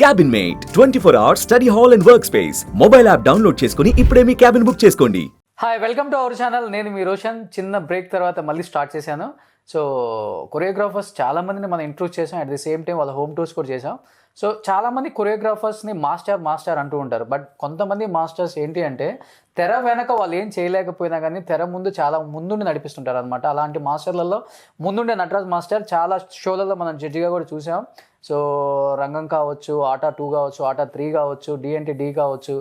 Cabin mate 24 hours study hall and work space mobile app download చేసుకుని ఇప్పుడే మీ cabin book చేసుకోండి. Hi, welcome to our channel. నేను మీ రోషన్. చిన్న బ్రేక్ తర్వాత మళ్ళీ స్టార్ట్ చేశాను. సో కొరియోగ్రాఫర్స్ చాలామందిని మనం ఇంట్రొడ్యూస్ చేసాం, అట్ ది సేమ్ టైం వాళ్ళ హోమ్ టూర్స్ కూడా చేసాం. సో చాలామంది కొరియోగ్రాఫర్స్ని మాస్టర్ అంటూ ఉంటారు. బట్ కొంతమంది మాస్టర్స్ ఏంటి అంటే తెర వెనక వాళ్ళు ఏం చేయలేకపోయినా కానీ తెర ముందు చాలా ముందుండి నడిపిస్తుంటారు అనమాట. అలాంటి మాస్టర్లలో ముందుండే నటరాజ్ మాస్టర్ చాలా షోలలో మనం జడ్జిగా కూడా చూసాం. సో రంగం కావచ్చు, ఆటా 2 కావచ్చు, ఆటా 3 కావచ్చు, డి కావచ్చు,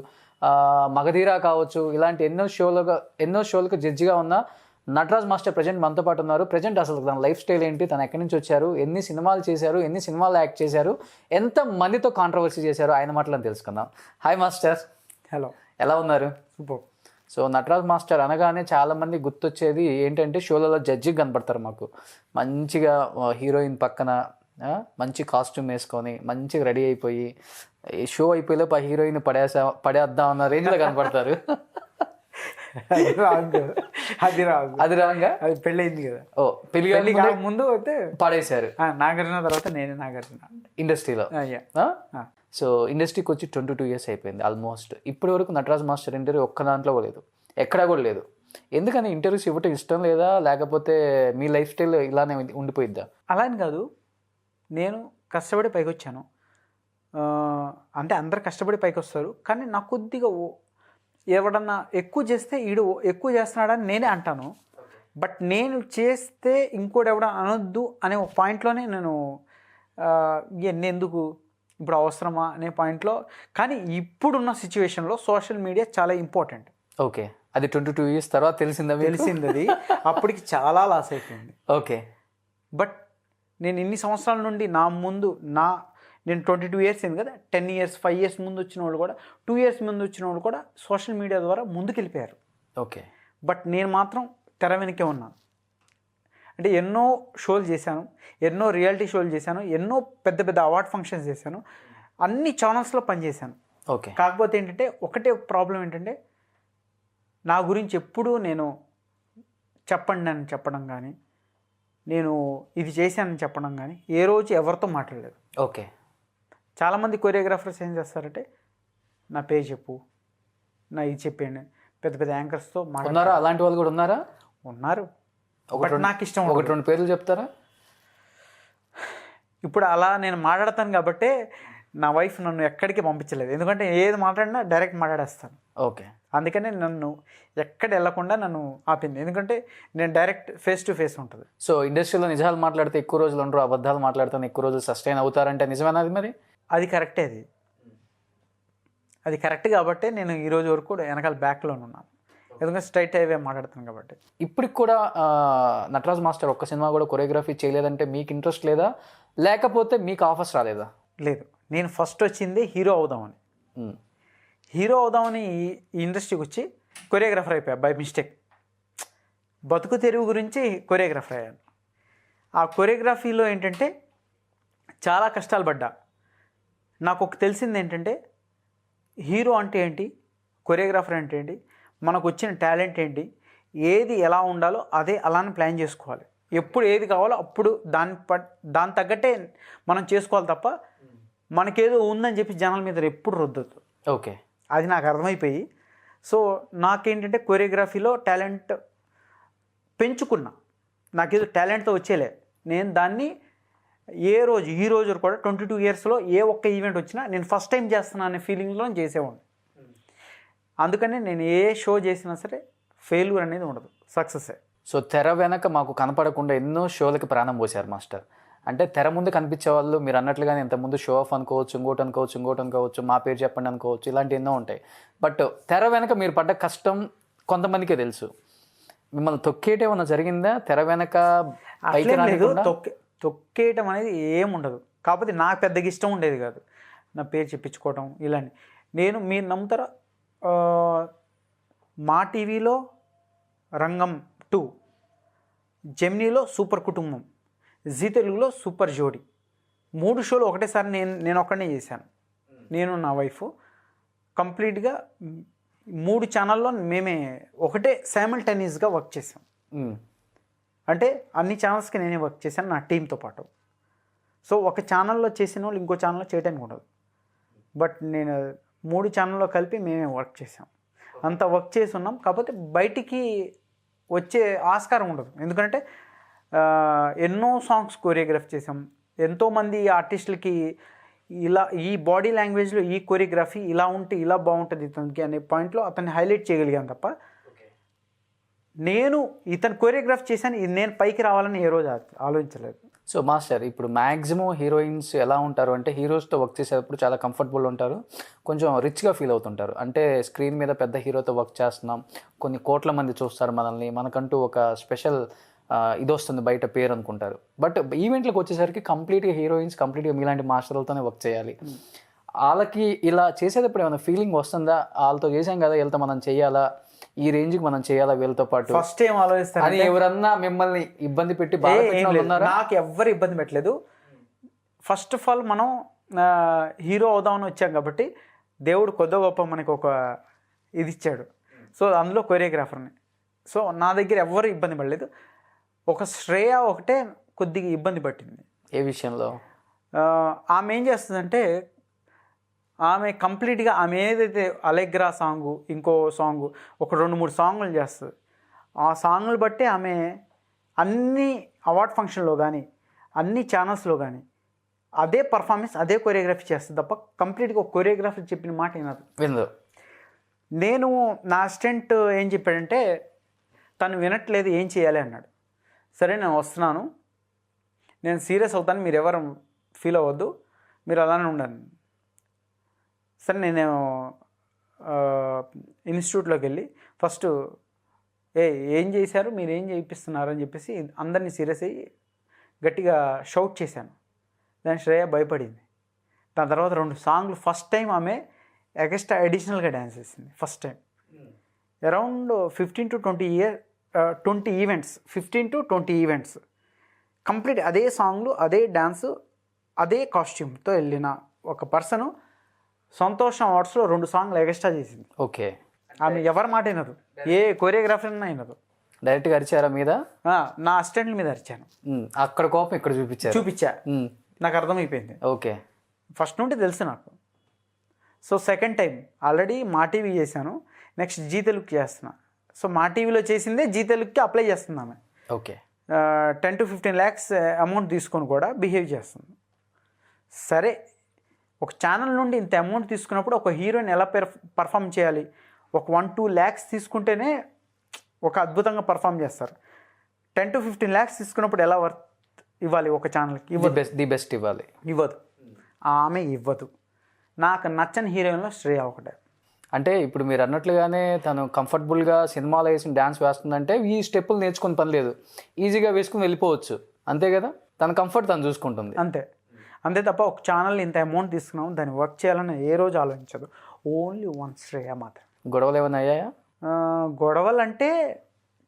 మగధీరా కావచ్చు, ఇలాంటి ఎన్నో షోలకు జడ్జిగా ఉన్న నటరాజ్ మాస్టర్ ప్రజెంట్ మనతో పాటు ఉన్నారు. ప్రజెంట్ అసలు తన లైఫ్ స్టైల్ ఏంటి, తను ఎక్కడి నుంచి వచ్చారు, ఎన్ని సినిమాలు చేశారు, ఎన్ని సినిమాలు యాక్ట్ చేశారు, ఎంత మందితో కాంట్రవర్సీ చేశారు, ఆయన మాటలను తెలుసుకుందాం. Hi master. హలో, ఎలా ఉన్నారు? సూపర్. సో నటరాజ్ మాస్టర్ అనగానే చాలామంది గుర్తొచ్చేది ఏంటంటే షోలలో జడ్జిగా కనపడతారు మాకు. మంచిగా హీరోయిన్ పక్కన మంచి కాస్ట్యూమ్ వేసుకొని మంచిగా రెడీ అయిపోయి షో అయిపోయేలోపు ఆ హీరోయిన్ పడేద్దాం అన్న రేంజ్లో కనపడతారు. అది రాంగా అది పెళ్ళయింది కదా. ఓ పెళ్లి ముందు అయితే పడేశారు. నాగార్జున తర్వాత నేనే నాగార్జున ఇండస్ట్రీలో. సో ఇండస్ట్రీకి వచ్చి 22 years అయిపోయింది ఆల్మోస్ట్. ఇప్పటి వరకు నటరాజ్ మాస్టర్ ఇంటర్వ్యూ ఒక్క దాంట్లో కూడా లేదు, ఎక్కడా కూడా లేదు. ఎందుకని ఇంటర్వ్యూస్ ఇవ్వటం ఇష్టం లేదా, లేకపోతే మీ లైఫ్ స్టైల్ ఇలానే ఉండిపోయిద్దా? అలా అని కాదు, నేను కష్టపడి పైకి వచ్చాను. అంటే అందరు కష్టపడి పైకి వస్తారు, కానీ నాకు కొద్దిగా ఎవడన్నా ఎక్కువ చేస్తే ఈడు ఎక్కువ చేస్తున్నాడని నేనే అంటాను. బట్ నేను చేస్తే ఇంకోటి ఎవడన్నా అనొద్దు అనే ఒక పాయింట్లోనే నేను ఎందుకు ఇప్పుడు అవసరమా అనే పాయింట్లో. కానీ ఇప్పుడున్న సిచ్యువేషన్లో సోషల్ మీడియా చాలా ఇంపార్టెంట్. ఓకే, అది 22 years తర్వాత తెలిసింది అది. అప్పటికి చాలా లాస్ అయిపోయింది. ఓకే, బట్ నేను ఇన్ని సంవత్సరాల నుండి నేను 22 years అయింది కదా, 10 years 5 years ముందు వచ్చిన వాళ్ళు కూడా, 2 years ముందు వచ్చిన వాళ్ళు కూడా సోషల్ మీడియా ద్వారా ముందుకెళ్ళిపోయారు. ఓకే, బట్ నేను మాత్రం తెర వెనకే ఉన్నాను. అంటే ఎన్నో షోలు చేశాను, ఎన్నో రియాలిటీ షోలు చేశాను, ఎన్నో పెద్ద పెద్ద అవార్డ్ ఫంక్షన్స్ చేశాను, అన్ని ఛానల్స్లో పనిచేశాను. ఓకే. కాకపోతే ఏంటంటే ఒకటే ప్రాబ్లం ఏంటంటే నా గురించి ఎప్పుడూ నేను చెప్పండి అని చెప్పడం కానీ, నేను ఇది చేశానని చెప్పడం కానీ ఏ రోజు ఎవరితో మాట్లాడలేదు. ఓకే. చాలామంది కొరియోగ్రాఫర్స్ ఏం చేస్తారంటే నా పేరు చెప్పు, నా ఇది చెప్పండి, పెద్ద పెద్ద యాంకర్స్తో ఉన్నారా? అలాంటి వాళ్ళు కూడా ఉన్నారా? ఉన్నారు. నాకు ఇష్టం. 1-2 పేర్లు చెప్తారా? ఇప్పుడు అలా నేను మాట్లాడతాను కాబట్టి నా వైఫ్ నన్ను ఎక్కడికి పంపించలేదు, ఎందుకంటే ఏది మాట్లాడినా డైరెక్ట్ మాట్లాడేస్తాను. ఓకే. అందుకనే నన్ను ఎక్కడ వెళ్ళకుండా నన్ను ఆపింది, ఎందుకంటే నేను డైరెక్ట్ ఫేస్ టు ఫేస్ ఉంటుంది. సో ఇండస్ట్రీలో నిజాలు మాట్లాడితే ఎక్కువ రోజులు ఉండరు, అబద్ధాలు మాట్లాడితే ఎక్కువ రోజులు సస్టైన్ అవుతారంటే నిజమేనా అది? మరి అది కరెక్టే. అది కరెక్ట్ కాబట్టి నేను ఈరోజు వరకు కూడా వెనకాల బ్యాక్లో ఉన్నాను, ఎందుకంటే స్ట్రైట్ అవే మాట్లాడుతాను కాబట్టి. ఇప్పటికి కూడా నటరాజ్ మాస్టర్ ఒక్క సినిమా కూడా కొరియోగ్రఫీ చేయలేదంటే మీకు ఇంట్రెస్ట్ లేదా, లేకపోతే మీకు ఆఫర్స్ రాలేదా? లేదు, నేను ఫస్ట్ వచ్చింది హీరో అవుదామని. హీరో అవుదామని ఈ ఇండస్ట్రీకి వచ్చి కొరియోగ్రాఫర్ అయిపోయా బై మిస్టేక్. బతుకు తెరువు గురించి కొరియోగ్రాఫర్ అయ్యాను. ఆ కొరియోగ్రఫీలో ఏంటంటే చాలా కష్టాలు పడ్డా. నాకు ఒక తెలిసింది ఏంటంటే హీరో అంటే ఏంటి, కొరియోగ్రాఫర్ అంటే ఏంటి, మనకు వచ్చిన టాలెంట్ ఏంటి, ఏది ఎలా ఉండాలో అదే అలానే ప్లాన్ చేసుకోవాలి. ఎప్పుడు ఏది కావాలో అప్పుడు దాని తగ్గట్టే మనం చేసుకోవాలి తప్ప మనకేదో ఉందని చెప్పి జనాల మీద ఎప్పుడు రుద్దొద్దు. ఓకే. అది నాకు అర్థమైపోయి, సో నాకేంటంటే కొరియోగ్రఫీలో టాలెంట్ పెంచుకున్నా. నాకేదో టాలెంట్తో వచ్చేలే, నేను దాన్ని ఈ రోజు కూడా 22 yearsలో ఏ ఒక్క ఈవెంట్ వచ్చినా నేను ఫస్ట్ టైం చేస్తున్నా అనే ఫీలింగ్లో చేసేవాడిని. అందుకని నేను ఏ షో చేసినా సరే ఫెయిల్యూర్ అనేది ఉండదు, సక్సెస్సే. సో తెర వెనక మాకు కనపడకుండా ఎన్నో షోలకి ప్రాణం పోశారు మాస్టర్. అంటే తెర ముందు కనిపించే వాళ్ళు మీరు అన్నట్లుగానే ఇంతకుముందు షో ఆఫ్ అనుకోవచ్చు, ఇంకోటి అనుకోవచ్చు, మా పేరు చెప్పండి అనుకోవచ్చు, ఇలాంటి ఎన్నో ఉంటాయి. బట్ తెర వెనక మీరు పడ్డ కష్టం కొంతమందికే తెలుసు. మిమ్మల్ని తొక్కేటేమన్నా జరిగిందా తెర వెనక? తొక్కేయటం అనేది ఏముండదు, కాకపోతే నాకు పెద్దగా ఇష్టం ఉండేది కాదు నా పేరు చెప్పించుకోవటం ఇలాంటి. మీరు నమ్ముతారా, మా టీవీలో రంగం 2, జెమినీలో సూపర్ కుటుంబం, జీ తెలుగులో సూపర్ జోడి, 3 షోలు ఒకటేసారి నేను ఒక్కడనే చేశాను. నేను నా వైఫ్ కంప్లీట్గా 3 ఛానల్లో మేమే ఒకటే సైమల్టేనియస్గా వర్క్ చేసాం. అంటే అన్ని ఛానల్స్కి నేనే వర్క్ చేశాను నా టీంతో పాటు. సో ఒక ఛానల్లో చేసిన వాళ్ళు ఇంకో ఛానల్లో చేయడానికి ఉండదు. బట్ నేను 3 ఛానల్లో కలిపి మేమే వర్క్ చేసాం. అంత వర్క్ చేసి ఉన్నాం. కాకపోతే బయటికి వచ్చే ఆస్కారం ఉండదు. ఎందుకంటే ఎన్నో సాంగ్స్ కొరియోగ్రాఫ్ చేసాం. ఎంతోమంది ఆర్టిస్టులకి ఇలా ఈ బాడీ లాంగ్వేజ్లో ఈ కొరియోగ్రఫీ ఇలా ఉంటే ఇలా బాగుంటుంది ఇతనికి అనే పాయింట్లో అతన్ని హైలైట్ చేయగలిగాను తప్ప నేను ఇతను కొరియోగ్రాఫ్ చేశాను ఇది నేను పైకి రావాలని ఏ రోజు ఆలోచించలేదు. సో మాస్టర్, ఇప్పుడు మ్యాక్సిమం హీరోయిన్స్ ఎలా ఉంటారు అంటే హీరోస్తో వర్క్ చేసేటప్పుడు చాలా కంఫర్టబుల్ ఉంటారు, కొంచెం రిచ్గా ఫీల్ అవుతుంటారు. అంటే స్క్రీన్ మీద పెద్ద హీరోతో వర్క్ చేస్తున్నాం, కొన్ని కోట్ల మంది చూస్తారు మనల్ని, మనకంటూ ఒక స్పెషల్ ఇది వస్తుంది బయట పేరు అనుకుంటారు. బట్ ఈవెంట్లకు వచ్చేసరికి కంప్లీట్గా హీరోయిన్స్ కంప్లీట్గా మీలాంటి మాస్టర్లతోనే వర్క్ చేయాలి. వాళ్ళకి ఇలా చేసేటప్పుడు ఏమైనా ఫీలింగ్ వస్తుందా, వాళ్ళతో చేసాం కదా వీళ్ళతో మనం చేయాలా, ఈ రేంజ్కి మనం చేయాలా వీళ్ళతో పాటు ఫస్ట్ ఏం ఆలోచిస్తారు అని ఎవరన్నా మిమ్మల్ని ఇబ్బంది పెట్టి నాకు ఎవ్వరు ఇబ్బంది పెట్టలేదు. ఫస్ట్ ఆఫ్ ఆల్ మనం హీరో అవుదామని వచ్చాం కాబట్టి దేవుడు కొద్ది గొప్ప మనకి ఒక ఇది ఇచ్చాడు. సో అందులో కొరియోగ్రాఫర్ని. సో నా దగ్గర ఎవ్వరు ఇబ్బంది పడలేదు. ఒక శ్రేయ ఒకటే కొద్దిగా ఇబ్బంది పట్టింది. ఏ విషయంలో? ఆమె ఏం చేస్తుందంటే ఆమె కంప్లీట్గా ఆమె ఏదైతే అలెగ్రా సాంగు ఇంకో సాంగు ఒక 2-3 సాంగులు చేస్తుంది. ఆ సాంగులు బట్టి ఆమె అన్ని అవార్డ్ ఫంక్షన్లో కానీ అన్ని ఛానల్స్లో కానీ అదే పర్ఫార్మెన్స్ అదే కొరియోగ్రఫీ చేస్తుంది తప్ప కంప్లీట్గా ఒక కొరియోగ్రాఫర్ చెప్పిన మాట వినదు. నేను నా అసిస్టెంట్ ఏం చెప్పాడంటే తను వినట్లేదు ఏం చేయాలి అన్నాడు. సరే నేను వస్తున్నాను, నేను సీరియస్ అవుతాను, మీరు ఎవరు ఫీల్ అవ్వద్దు, మీరు అలానే ఉండండి. సరే నేను ఇన్స్టిట్యూట్లోకి వెళ్ళి ఫస్ట్ ఏం చేశారు మీరు ఏం చేయిస్తున్నారు అని చెప్పేసి అందరినీ సీరియస్ అయ్యి గట్టిగా షౌట్ చేశాను. దాని శ్రేయ భయపడింది. దాని తర్వాత 2 సాంగ్లు ఫస్ట్ టైం ఆమె ఎక్స్ట్రా అడిషనల్గా డ్యాన్స్ చేసింది. First time around 15 to 20 events 15 to 20 events complete అదే సాంగ్లు అదే డ్యాన్సు అదే కాస్ట్యూమ్తో వెళ్ళిన ఒక పర్సను సంతోషం అవార్డ్స్లో 2 సాంగ్లు ఎక్స్ట్రా చేసింది. ఓకే. ఆమె ఎవరి మాట వినదు, ఏ కొరియోగ్రాఫర్ అయినా వినదు. డైరెక్ట్గా అరిచారా మీద? నా అసిస్టెంట్ల మీద అరిచాను. అక్కడ కోపం ఇక్కడ చూపించా. నాకు అర్థమైపోయింది. ఓకే. ఫస్ట్ నుండి తెలుసు నాకు. సో సెకండ్ టైం ఆల్రెడీ మా టీవీ చేశాను, నెక్స్ట్ జీ తెలుగుకి చేస్తున్నా. సో మా టీవీలో చేసిందే జీ తెలుగుకి అప్లై చేస్తుంది ఆమె. ఓకే. 10 to 15 lakhs అమౌంట్ తీసుకొని కూడా బిహేవ్ చేస్తుంది. సరే ఒక ఛానల్ నుండి ఇంత అమౌంట్ తీసుకున్నప్పుడు ఒక హీరోయిన్ ఎలా పర్ఫామ్ చేయాలి, ఒక 1-2 lakhs తీసుకుంటేనే ఒక అద్భుతంగా పర్ఫామ్ చేస్తారు. 10 to 15 lakhs తీసుకున్నప్పుడు ఎలా వర్త్ ఇవ్వాలి ఒక ఛానల్కి? ది బెస్ట్ ఇవ్వదు. ఆమె ఇవ్వదు. నాకు నచ్చని హీరోయిన్లో శ్రేయ ఒకటే. అంటే ఇప్పుడు మీరు అన్నట్లుగానే తను కంఫర్టబుల్గా సినిమాలో వేసిన డ్యాన్స్ వేస్తుందంటే ఈ స్టెప్పులు నేర్చుకుని పని లేదు, ఈజీగా వేసుకుని వెళ్ళిపోవచ్చు, అంతే కదా? తన కంఫర్ట్ తను చూసుకుంటుంది, అంతే తప్ప ఒక ఛానల్ ఇంత అమౌంట్ తీసుకున్నాం దాన్ని వర్క్ చేయాలని ఏ రోజు ఆలోచించదు. ఓన్లీ వన్ శ్రేయ మాత్రం. గొడవలు ఏమైనా అయ్యాయా? గొడవలు అంటే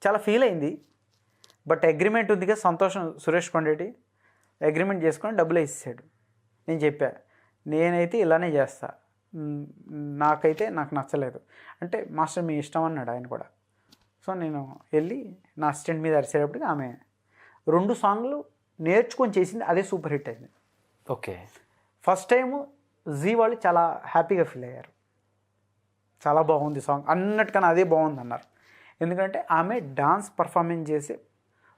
చాలా ఫీల్ అయింది. బట్ అగ్రిమెంట్ ఉంది కదా, సంతోషం సురేష్ కొండేటి అగ్రిమెంట్ చేసుకొని డబ్బులు ఇచ్చాడు. నేను చెప్పా నేనైతే ఇలానే చేస్తా, నాకు నచ్చలేదు అంటే మాస్టర్ మీ ఇష్టం అన్నాడు ఆయన కూడా. సో నేను వెళ్ళి నా అసిస్టెంట్ మీద అరిసేటప్పటికి ఆమె 2 సాంగ్లు నేర్చుకొని చేసింది, అదే సూపర్ హిట్ అయింది. ఓకే. ఫస్ట్ టైము జీ వాళ్ళు చాలా హ్యాపీగా ఫీల్ అయ్యారు, చాలా బాగుంది సాంగ్ అన్నట్టుకన్నా అదే బాగుంది అన్నారు. ఎందుకంటే ఆమె డాన్స్ పర్ఫార్మెన్స్ చేసే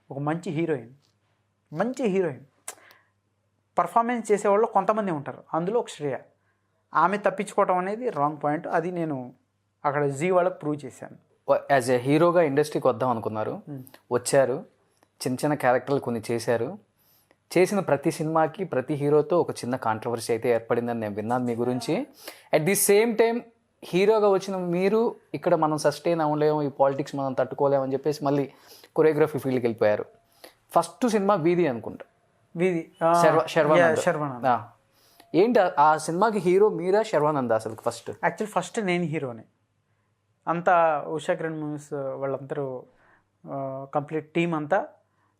ఒక మంచి హీరోయిన్. పర్ఫార్మెన్స్ చేసేవాళ్ళు కొంతమంది ఉంటారు, అందులో ఒక శ్రేయ. ఆమె తప్పించుకోవటం అనేది రాంగ్ పాయింట్. అది నేను అక్కడ జీ వాళ్ళకి ప్రూవ్ చేశాను. యాజ్ ఏ హీరోగా ఇండస్ట్రీకి వద్దాం అనుకున్నారు, వచ్చారు, చిన్న క్యారెక్టర్లు కొన్ని చేశారు. చేసిన ప్రతి సినిమాకి ప్రతి హీరోతో ఒక చిన్న కాంట్రవర్సీ అయితే ఏర్పడిందని నేను విన్నాను మీ గురించి. అట్ ది సేమ్ టైం హీరోగా వచ్చిన మీరు ఇక్కడ మనం సస్టైన్ అవ్వలేము, ఈ పాలిటిక్స్ మనం తట్టుకోలేము అని చెప్పేసి మళ్ళీ కొరియోగ్రఫీ ఫీల్డ్కి వెళ్ళిపోయారు. ఫస్ట్ సినిమా వీధి అనుకుంటా, శర్వానంద్. ఏంటి ఆ సినిమాకి హీరో మీరా శర్వానంద్? అసలు ఫస్ట్ నేను హీరోనే. అంతా ఉషా కిరణ్ మూవీస్ వాళ్ళందరూ కంప్లీట్ టీం అంతా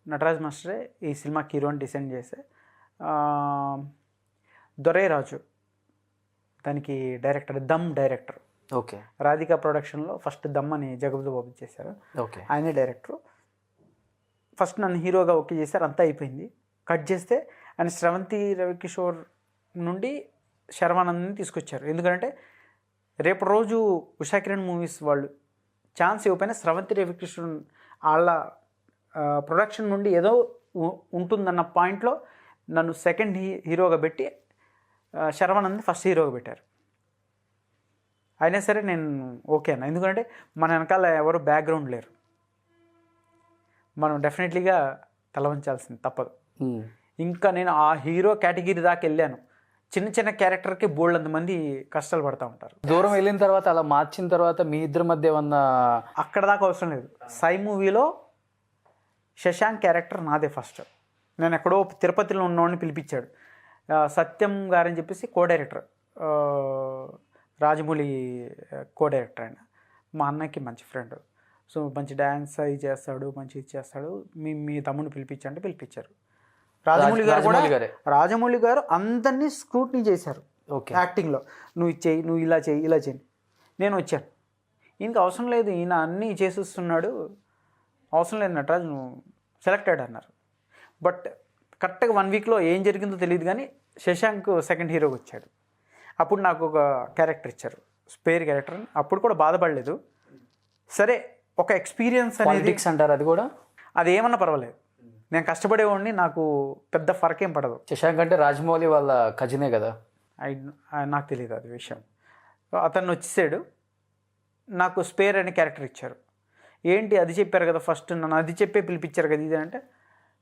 నటరాజ్ మాస్టరే ఈ సినిమాకి హీరోని డిసైడ్ చేసే. దొరైరాజు దానికి director, Dum director. Okay. Radhika ప్రొడక్షన్లో ఫస్ట్ దమ్ అని జగపతి బాబు చేశారు. ఓకే. ఆయనే డైరెక్టరు. ఫస్ట్ నన్ను హీరోగా ఓకే చేశారు, అంతా అయిపోయింది. కట్ చేస్తే ఆయన శ్రవంతి రవికిషోర్ నుండి శర్వానంద్ని తీసుకొచ్చారు. ఎందుకంటే రేపు రోజు ఉషా కిరణ్ మూవీస్ వాళ్ళు ఛాన్స్ ఇవ్వకపోయినా స్రవంతి రవికృష్ణన్ వాళ్ళ ప్రొడక్షన్ నుండి ఏదో ఉంటుందన్న పాయింట్లో నన్ను సెకండ్ హీరోగా పెట్టి శర్వానంద్ని ఫస్ట్ హీరోగా పెట్టారు. అయినా సరే నేను ఓకే అన్న, ఎందుకంటే మన వెనకాల ఎవరు బ్యాక్గ్రౌండ్ లేరు, మనం డెఫినెట్లీగా తలవంచాల్సింది తప్పదు. ఇంకా నేను ఆ హీరో కేటగిరీ దాకా వెళ్ళాను. చిన్న చిన్న క్యారెక్టర్కి బోల్డ్ మంది కష్టాలు పడుతూ ఉంటారు. దూరం వెళ్ళిన తర్వాత అలా మార్చిన తర్వాత మీ ఇద్దరి మధ్య ఏమన్నా అక్కడ దాకా అవసరం లేదు. సై మూవీలో శశాంక్ క్యారెక్టర్ నాదే ఫస్ట్. నేను ఎక్కడో తిరుపతిలో ఉన్నవాడిని పిలిపించాడు, సత్యం గారని చెప్పేసి co director, Rajamouli co director ఆయన. మా అన్నకి మంచి ఫ్రెండ్, సో మంచి డ్యాన్స్ అవి చేస్తాడు, మంచి ఇది చేస్తాడు, మీ తమ్ముడిని పిలిపించంటే పిలిపించారు. రాజమౌళి గారు అందరినీ స్క్రూట్నీ చేశారు యాక్టింగ్లో. నువ్వు ఇచ్చేయి, నువ్వు ఇలా చేయి, ఇలా చేయి. నేను వచ్చాను, ఈయనకి అవసరం లేదు, ఈయన అన్నీ చేసేస్తున్నాడు, అవసరం లేదు నటరాజ్, నువ్వు సెలెక్టెడ్ అన్నారు. బట్ కరెక్ట్గా 1 వీక్లో ఏం జరిగిందో తెలియదు కానీ శశాంక్ సెకండ్ హీరోకి వచ్చాడు. అప్పుడు నాకు ఒక క్యారెక్టర్ ఇచ్చారు, స్పేర్ క్యారెక్టర్. అప్పుడు కూడా బాధపడలేదు. సరే, ఒక ఎక్స్పీరియన్స్ అనేది అంటారు, అది కూడా అది ఏమన్నా పర్వాలేదు, నేను కష్టపడేవాడిని, నాకు పెద్ద ఫరక్ ఏం పడదు. శశాంక్ అంటే రాజమౌళి వాళ్ళ కజినే కదా. నాకు తెలియదు అది విషయం. అతను వచ్చేసాడు, నాకు స్పేర్ అనే క్యారెక్టర్ ఇచ్చారు. ఏంటి అది చెప్పారు కదా ఫస్ట్, నన్ను అది చెప్పే పిలిపించారు కదా ఇది అంటే,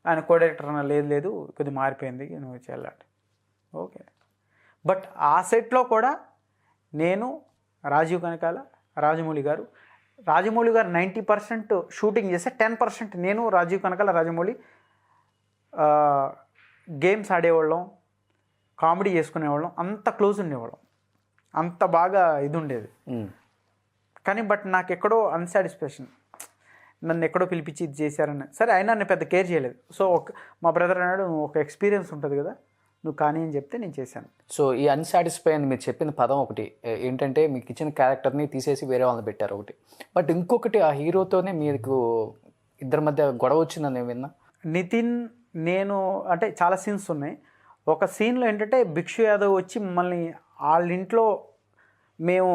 ఆయన కో డైరెక్టర్ అన్న లేదు కొద్దిగా మారిపోయింది, నువ్వు చేయాలంటే ఓకే. బట్ ఆ సెట్లో కూడా నేను, రాజీవ్ కనకాల, రాజమౌళి గారు 90% షూటింగ్ చేస్తే 10% నేను, రాజీవ్ కనకాల, రాజమౌళి గేమ్స్ ఆడేవాళ్ళం, కామెడీ చేసుకునేవాళ్ళం, అంత క్లోజ్ ఉండేవాళ్ళం, అంత బాగా ఇది ఉండేది. కానీ బట్ నాకు ఎక్కడో అన్సాటిస్ఫాక్షన్, నన్ను ఎక్కడో పిలిపించి ఇది చేశారని. సరే, అయినా నేను పెద్ద కేర్ చేయలేదు. సో మా బ్రదర్ అన్నాడు, నువ్వు ఒక ఎక్స్పీరియన్స్ ఉంటుంది కదా, నువ్వు కానీ అని చెప్తే నేను చేశాను. సో ఈ అన్సాటిస్ఫై అని మీరు చెప్పిన పదం ఒకటి ఏంటంటే, మీకు ఇచ్చిన క్యారెక్టర్ని తీసేసి వేరే వాళ్ళని పెట్టారు ఒకటి. బట్ ఇంకొకటి, ఆ హీరోతోనే మీకు ఇద్దరి మధ్య గొడవ వచ్చిందని నేను విన్నా. నితిన్ నేను అంటే చాలా సీన్స్ ఉన్నాయి. ఒక సీన్లో ఏంటంటే భిక్షు యాదవ్ వచ్చి మమ్మల్ని వాళ్ళ ఇంట్లో మేము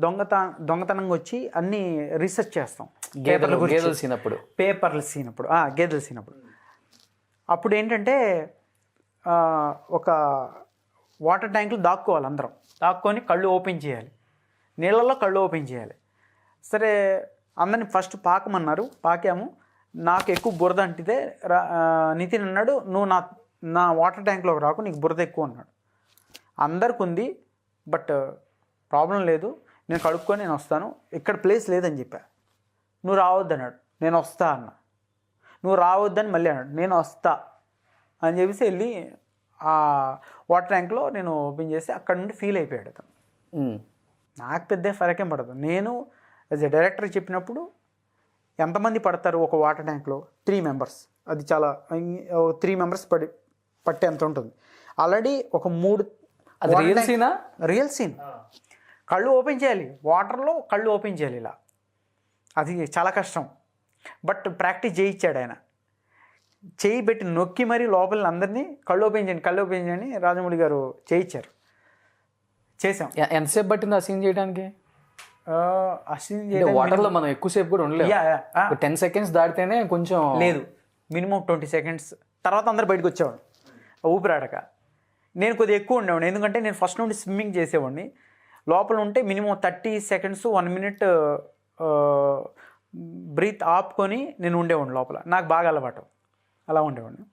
దొంగతనంగా వచ్చి అన్నీ రీసెర్చ్ చేస్తాం, గేదెల సీనప్పుడు, పేపర్లు సీనప్పుడు, గేదెలు సీనప్పుడు. అప్పుడు ఏంటంటే ఒక వాటర్ ట్యాంకులు దాక్కోవాలి, అందరం దాక్కొని కళ్ళు ఓపెన్ చేయాలి, నీళ్ళల్లో కళ్ళు ఓపెన్ చేయాలి. సరే, అందరిని ఫస్ట్ పాకమన్నారు, పాకాము. నాకు ఎక్కువ బురద అంటితే నితిన్ అన్నాడు, నువ్వు నా వాటర్ ట్యాంక్లోకి రాకు, నీకు బురద ఎక్కువ అన్నాడు. అందరికి ఉంది, బట్ ప్రాబ్లం లేదు, నేను కడుక్కొని నేను వస్తాను, ఇక్కడ ప్లేస్ లేదని చెప్పా. నువ్వు రావద్దన్నాడు, నేను వస్తా అన్న. నువ్వు రావద్దని మళ్ళీ అన్నాడు, నేను వస్తా అని చెప్పేసి వెళ్ళి ఆ వాటర్ ట్యాంక్లో నేను ఓపెన్ చేసి అక్కడ నుండి ఫీల్ అయిపోయాడు అతను. నాకు పెద్ద ఫరకేం పడదు. నేను యాజ్ ఎ డైరెక్టర్ చెప్పినప్పుడు ఎంతమంది పడతారు ఒక వాటర్ ట్యాంక్లో? 3 మెంబర్స్. అది చాలా 3 మెంబర్స్ పట్టే ఎంత ఉంటుంది. ఆల్రెడీ ఒక 3 రియల్ సీన్. కళ్ళు ఓపెన్ చేయాలి, వాటర్లో కళ్ళు ఓపెన్ చేయాలి, ఇలా అది చాలా కష్టం. బట్ ప్రాక్టీస్ చేయించాడు ఆయన, చేయి పెట్టి నొక్కి మరీ లోపల అందరినీ కళ్ళు ఓపెన్ చేయండి రాజమౌళి గారు చేయించారు. చేసాం. ఎంతసేపు పట్టింది ఆ సీన్ చేయడానికి? ఆ సీన్ వాటర్లో మనం ఎక్కువసేపు కూడా ఉండలేదు, 10 seconds దాటితేనే కొంచెం. లేదు, మినిమం 20 seconds. తర్వాత అందరు బయటకు వచ్చేవాడు ఊపిరాడక. నేను కొద్దిగా ఎక్కువ ఉండేవాడిని, ఎందుకంటే నేను ఫస్ట్ నుండి స్విమ్మింగ్ చేసేవాడిని. లోపల ఉంటే మినిమం 30 seconds 1 minute బ్రీత్ ఆపుకొని నేను ఉండేవాడిని లోపల. నాకు బాగా అలవాటు, అలా ఉండేవాడిని.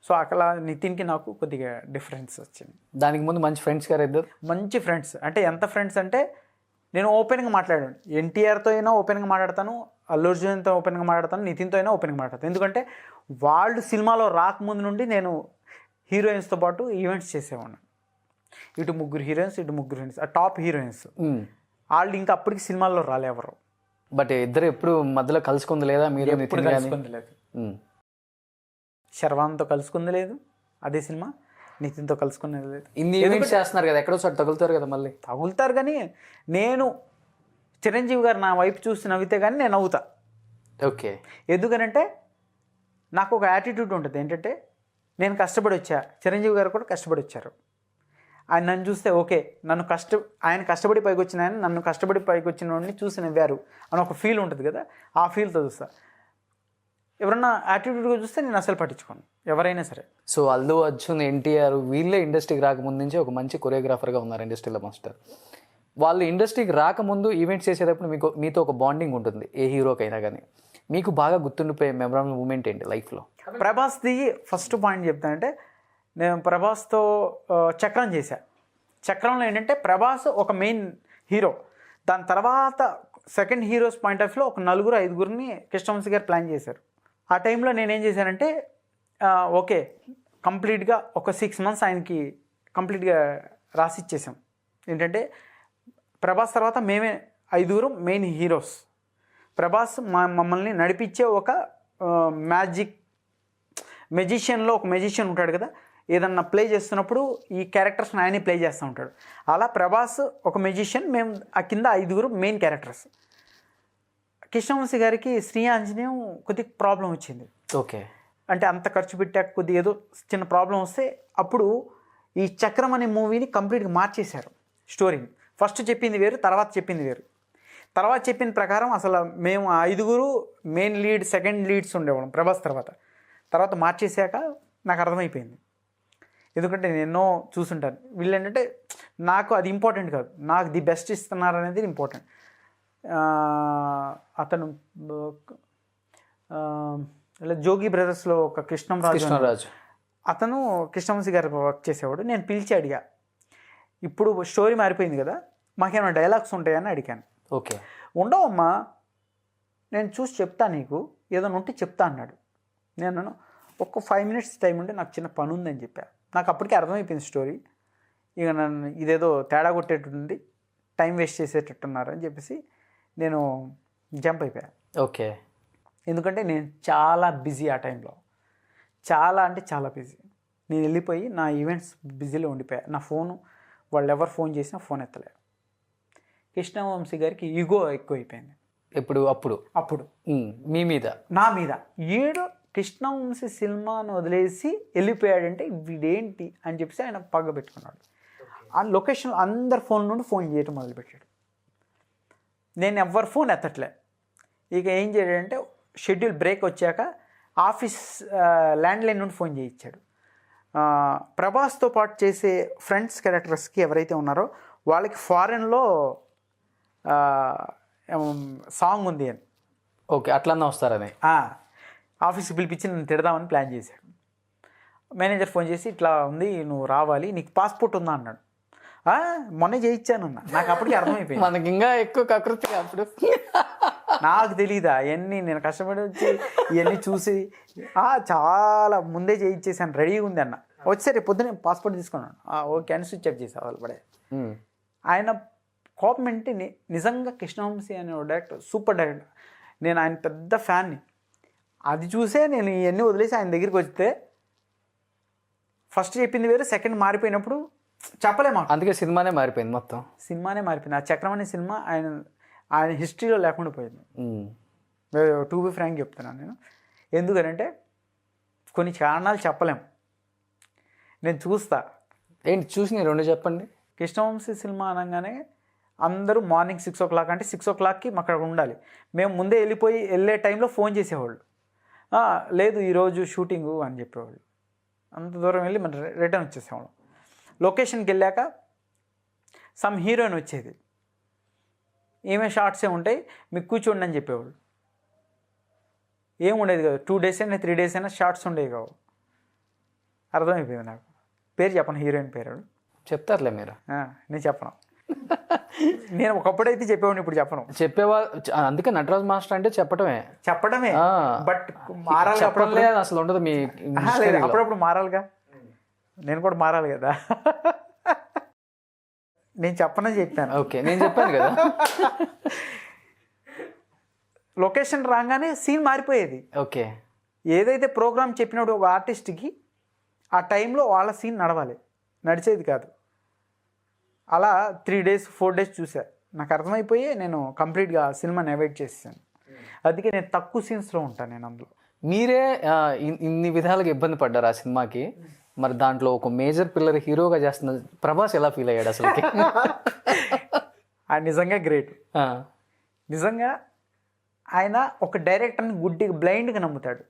సో అక్కడ నితిన్కి నాకు కొద్దిగా డిఫరెన్స్ వచ్చింది. దానికి ముందు మంచి ఫ్రెండ్స్ గారు ఇద్దరు, మంచి ఫ్రెండ్స్. అంటే ఎంత ఫ్రెండ్స్ అంటే నేను ఓపెన్గా మాట్లాడాను, ఎన్టీఆర్తో అయినా ఓపెన్గా మాట్లాడతాను, అల్లు అర్జున్తో ఓపెన్గా మాట్లాడతాను, నితిన్తో అయినా ఓపెన్గా మాట్లాడతాను. ఎందుకంటే వాళ్ళు సినిమాలో రాకముందు నుండి నేను హీరోయిన్స్తో పాటు ఈవెంట్స్ చేసేవాడిని. ఇటు 3 హీరోయిన్స్, ఇటు 3 హీరోయిన్స్, ఆ టాప్ హీరోయిన్స్. వాళ్ళు ఇంకా అప్పటికి సినిమాల్లో రాలేవరు. బట్ ఇద్దరు ఎప్పుడు మధ్యలో కలుసుకుంది లేదా? మీరు ఎప్పుడు కలుసుకుంది లేదు. శర్వాన్తో కలుసుకుంది లేదు అదే సినిమా, నితిన్తో కలుసుకునేది లేదు. ఇన్ని ఈవెంట్స్ చేస్తున్నారు కదా, ఎక్కడో చోట తగులుతారు కదా, మళ్ళీ తగులుతారు. కానీ నేను చిరంజీవి గారు నా వైపు చూసి నవ్వితే కానీ నేను నవ్వుతా. ఓకే. ఎందుకనంటే నాకు ఒక యాటిట్యూడ్ ఉంటుంది, ఏంటంటే నేను కష్టపడి వచ్చా, చిరంజీవి గారు కూడా కష్టపడి వచ్చారు. ఆయన నన్ను చూస్తే ఓకే ఆయన కష్టపడి పైకి వచ్చిన ఆయన నన్ను కష్టపడి పైకి వచ్చిన వాడిని చూసి నవ్వారు అని ఒక ఫీల్ ఉంటుంది కదా, ఆ ఫీల్తో చూస్తా. ఎవరన్నా యాటిట్యూడ్గా చూస్తే నేను అసలు పట్టించుకోను, ఎవరైనా సరే. సో అల్లు అర్జున్, ఎన్టీఆర్ వీళ్ళే ఇండస్ట్రీకి రాకముందు నుంచి ఒక మంచి కొరియోగ్రాఫర్గా ఉన్నారు ఇండస్ట్రీలో మాస్టర్. వాళ్ళు ఇండస్ట్రీకి రాకముందు ఈవెంట్స్ చేసేటప్పుడు మీతో ఒక బాండింగ్ ఉంటుంది ఏ హీరోకైనా కానీ. మీకు బాగా గుర్తుండిపోయే మెమరబుల్ మూమెంట్ ఏంటి లైఫ్లో? ప్రభాస్ది ఫస్ట్ పాయింట్ చెప్తానంటే, నేను ప్రభాస్తో చక్రం చేశా. చక్రంలో ఏంటంటే ప్రభాస్ ఒక మెయిన్ హీరో, దాని తర్వాత సెకండ్ హీరోస్ పాయింట్ ఆఫ్ వ్యూలో ఒక 4-5 కృష్ణవంశీ గారు ప్లాన్ చేశారు. ఆ టైంలో నేనేం చేశానంటే ఓకే కంప్లీట్గా ఒక 6 months ఆయనకి కంప్లీట్గా రాసిచ్చేసాం. ఏంటంటే ప్రభాస్ తర్వాత మేమే 5 మెయిన్ హీరోస్. ప్రభాస్ మమ్మల్ని నడిపించే ఒక మెజిషియన్లో ఒక మెజిషియన్ ఉంటాడు కదా, ఏదన్నా ప్లే చేస్తున్నప్పుడు ఈ క్యారెక్టర్స్ని ఆయనే ప్లే చేస్తూ ఉంటాడు. అలా ప్రభాస్ ఒక మెజిషియన్, మేము ఆ కింద 5 మెయిన్ క్యారెక్టర్స్. కృష్ణవంశీ గారికి శ్రీ ఆంజనేయం కొద్దిగా ప్రాబ్లం వచ్చింది. ఓకే, అంటే అంత ఖర్చు పెట్టాక కొద్దిగా ఏదో చిన్న ప్రాబ్లం వస్తే అప్పుడు ఈ చక్రం అనే మూవీని కంప్లీట్గా మార్చేశారు స్టోరీని. ఫస్ట్ చెప్పింది వేరు, తర్వాత చెప్పింది వేరు. తర్వాత చెప్పిన ప్రకారం అసలు మేము 5 మెయిన్ లీడ్, సెకండ్ లీడ్స్ ఉండేవాళ్ళం ప్రభాస్ తర్వాత మార్చేశాక నాకు అర్థమైపోయింది. ఎందుకంటే నేను ఎన్నో చూసుంటాను. వీళ్ళు ఏంటంటే నాకు అది ఇంపార్టెంట్ కాదు, నాకు ది బెస్ట్ ఇస్తున్నారు అనేది ఇంపార్టెంట్. అతను జోగి బ్రదర్స్లో ఒక కృష్ణంరాజు, అతను కృష్ణవంశీ గారు వర్క్ చేసేవాడు. నేను పిలిచి అడిగా, ఇప్పుడు స్టోరీ మారిపోయింది కదా, మాకేమైనా డైలాగ్స్ ఉంటాయని అడిగాను. ఓకే, ఉండవమ్మా, నేను చూసి చెప్తా, నీకు ఏదైనా ఉంటే చెప్తా అన్నాడు. నేను ఒక 5 minutes టైం ఉంటే నాకు చిన్న పని ఉందని చెప్పాను. నాకు అప్పటికే అర్థమైపోయింది స్టోరీ. ఇక నన్ను ఇదేదో తేడా కొట్టేటట్టుంది, టైం వేస్ట్ చేసేటట్టున్నారు అని చెప్పేసి నేను జంప్ అయిపోయాను. ఓకే, ఎందుకంటే నేను చాలా బిజీ ఆ టైంలో, చాలా అంటే చాలా బిజీ. నేను వెళ్ళిపోయి నా ఈవెంట్స్ బిజీలో ఉండిపోయా. నా ఫోను వాళ్ళు ఎవరు ఫోన్ చేసినా ఫోన్ ఎత్తలే. కృష్ణవంశీ గారికి ఈగో ఎక్కువైపోయింది. అప్పుడు మీ మీద, నా మీద. కృష్ణవంశీ సినిమాను వదిలేసి వెళ్ళిపోయాడంటే వీడేంటి అని చెప్పేసి ఆయన పగ పెట్టుకున్నాడు. ఆ లొకేషన్ అందరు ఫోన్ నుండి ఫోన్ చేయడం మొదలుపెట్టాడు. నేను ఎవరు ఫోన్ ఎత్తట్లే. ఇక ఏం చేయడంటే షెడ్యూల్ బ్రేక్ వచ్చాక ఆఫీస్ ల్యాండ్లైన్ నుండి ఫోన్ చేయించాడు. ప్రభాస్తో పాటు చేసే ఫ్రెండ్స్ క్యారెక్టర్స్కి ఎవరైతే ఉన్నారో వాళ్ళకి ఫారెన్లో సాంగ్ ఉంది అని. ఓకే, అట్లన్నా వస్తారని ఆఫీస్కి పిలిపించి నన్ను తిడదామని ప్లాన్ చేశాడు. మేనేజర్ ఫోన్ చేసి ఇట్లా ఉంది, నువ్వు రావాలి, నీకు పాస్పోర్ట్ ఉందా అన్నాడు. మొన్నే చేయించానన్నా. నాకు అప్పటికి అర్థమైపోయింది. మనకి ఇంకా ఎక్కువ కకృతి అప్పుడు. నాకు తెలీదా ఇవన్నీ, నేను కష్టపడి వచ్చి ఇవన్నీ చూసి చాలా ముందే చేయించేసాను, రెడీగా ఉంది అన్న. వచ్చేసరి పొద్దునే పాస్పోర్ట్ తీసుకున్నాను. ఓకే అని స్విచ్ ఆఫ్ చేసా వాళ్ళు పడే. ఆయన కోపం ఏంటి, నిజంగా కృష్ణవంశీ అనే డైరెక్టర్ సూపర్ డైరెక్టర్, నేను ఆయన పెద్ద ఫ్యాన్ని. అది చూసే నేను ఇవన్నీ వదిలేసి ఆయన దగ్గరికి వస్తే ఫస్ట్ చెప్పింది వేరు, సెకండ్ మారిపోయినప్పుడు చెప్పలేము. అందుకే సినిమానే మారిపోయింది, మొత్తం సినిమానే మారిపోయింది. ఆ చక్రం అనే సినిమా ఆయన హిస్టరీలో లేకుండా పోయింది. టు బి ఫ్రాంక్ చెప్తున్నాను నేను. ఎందుకనంటే కొన్ని కారణాలు చెప్పలేము. నేను చూస్తా. ఏంటి చూసి 2 చెప్పండి. కృష్ణవంశీ సినిమా అనగానే అందరూ మార్నింగ్ 6 o'clock అంటే 6 o'clockకి అక్కడ ఉండాలి. మేము ముందే వెళ్ళే టైంలో ఫోన్ చేసేవాళ్ళు, లేదు ఈరోజు షూటింగు అని చెప్పేవాళ్ళు. అంత దూరం వెళ్ళి మనం రిటర్న్ వచ్చేసేవాళ్ళం. లొకేషన్కి వెళ్ళాక సమ్ హీరోయిన్ వచ్చేది, ఏమే షార్ట్సే ఉంటాయి, మీకు కూర్చోండి అని చెప్పేవాళ్ళు. ఏముండేది కాదు, 2 days అయినా 3 days అయినా షార్ట్స్ ఉండేవి కావు. అర్థమైపోయింది నాకు. పేరు చెప్పను, హీరోయిన్ పేరు. చెప్తారులే మీరు. నేను చెప్పను. నేను ఒకప్పుడైతే చెప్పేవాడిని, ఇప్పుడు చెప్పను. చెప్పేవాళ్ళు, అందుకే నటరాజ్ మాస్టర్ అంటే చెప్పడమే. బట్ మారాలి, అసలు ఉండదు మీ. అప్పుడప్పుడు మారాలిగా, నేను కూడా మారాలి కదా. నేను చెప్పనని చెప్పాను. ఓకే, నేను చెప్పాను కదా. లొకేషన్ రాగానే సీన్ మారిపోయేది. ఓకే, ఏదైతే ప్రోగ్రామ్ చెప్పినప్పుడు ఒక ఆర్టిస్ట్కి ఆ టైంలో వాళ్ళ సీన్ నడిచేది కాదు. అలా 3 days 4 days చూసా. నాకు అర్థమైపోయి నేను కంప్లీట్గా సినిమాని అవాయిడ్ చేసాను. అందుకే నేను తక్కువ సీన్స్లో ఉంటాను నేను అందులో. మీరే ఇన్ని విధాలుగా ఇబ్బంది పడ్డారు ఆ సినిమాకి. మరి దాంట్లో ఒక మేజర్ పిల్లర్ హీరోగా చేస్తున్న ప్రభాస్ ఎలా ఫీల్ అయ్యాడు అసలుకి? ఆయన నిజంగా గ్రేట్. నిజంగా ఆయన ఒక డైరెక్టర్ని గుడ్డిగా బ్లైండ్గా నమ్ముతాడు,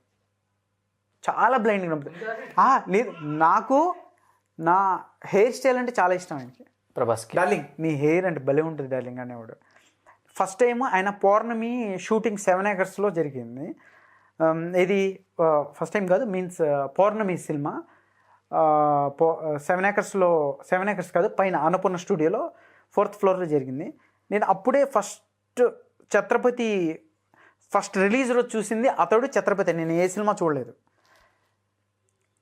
చాలా బ్లైండ్గా నమ్ముతాడు. లేదు, నాకు నా హెయిర్ స్టైల్ అంటే చాలా ఇష్టం ఆయనకి. ప్రభాస్కి డార్లింగ్ నీ హెయిర్ అంటే భలే ఉంటుంది డార్లింగ్ అనేవాడు. ఫస్ట్ టైం ఆయన పౌర్ణమి షూటింగ్ 7 acres జరిగింది. ఇది ఫస్ట్ టైం కాదు, మీన్స్ పౌర్ణమి సినిమా 7 acres కాదు, పైన అన్నపూర్ణ స్టూడియోలో 4th floor జరిగింది. నేను అప్పుడే ఫస్ట్ ఛత్రపతి ఫస్ట్ రిలీజ్ రోజు చూసింది అతడు ఛత్రపతి. నేను ఏ సినిమా చూడలేదు.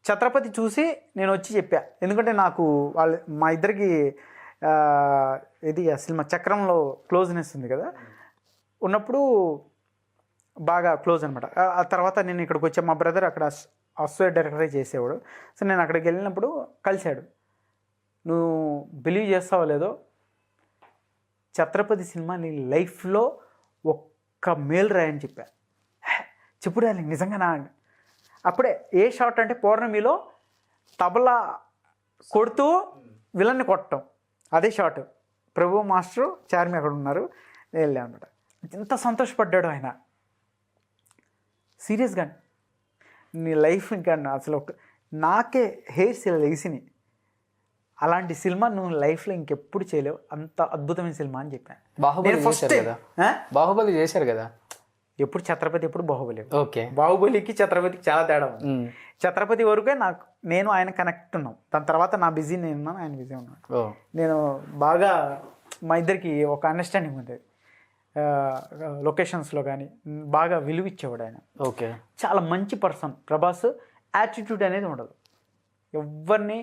ఛత్రపతి చూసి నేను వచ్చి చెప్పా, ఎందుకంటే నాకు మా ఇద్దరికి ఇది ఆ సినిమా చక్రంలో క్లోజ్నెస్ ఉంది కదా, ఉన్నప్పుడు బాగా క్లోజ్ అనమాట. ఆ తర్వాత నేను ఇక్కడికి వచ్చా, మా బ్రదర్ అక్కడ అసోసియేట్ డైరెక్టరే చేసేవాడు. సో నేను అక్కడికి వెళ్ళినప్పుడు కలిశాడు. నువ్వు బిలీవ్ చేస్తావో లేదో, ఛత్రపతి సినిమా నీ లైఫ్లో ఒక్క మేలు రాయని చెప్పా. చెప్పు డార్లింగ్ నిజంగా నా. అప్పుడే ఏ షాట్ అంటే పౌర్ణమిలో తబలా కొడుతూ విలన్ని కొట్టడం, అదే షాట్. ప్రభు మాస్టరు చార్మి అక్కడ ఉన్నారు, నేను వెళ్ళా అనమాట. ఎంత సంతోషపడ్డాడు ఆయన, సీరియస్గా. నీ లైఫ్ ఇంకా అసలు నాకే హెయిర్స్ ఇలా లెగిసినాయి, అలాంటి సినిమా నువ్వు లైఫ్లో ఇంకెప్పుడు చేయలేవు, అంత అద్భుతమైన సినిమా అని చెప్పాను. బాహుబలి చేశారు కదా, ఎప్పుడు ఛత్రపతి ఎప్పుడు బాహుబలి. ఓకే, బాహుబలికి ఛత్రపతికి చాలా తేడా ఉంది. ఛత్రపతి వరకే నేను ఆయన కనెక్ట్ ఉన్నాం. దాని తర్వాత నా బిజీ నేను ఉన్నాను, ఆయన బిజీ ఉన్నాడు. నేను బాగా మా ఇద్దరికి ఒక అండర్స్టాండింగ్ ఉంది. లొకేషన్స్లో కానీ బాగా విలువ ఇచ్చేవాడు ఆయన. ఓకే, చాలా మంచి పర్సన్ ప్రభాస్. యాటిట్యూడ్ అనేది ఉండదు, ఎవరిని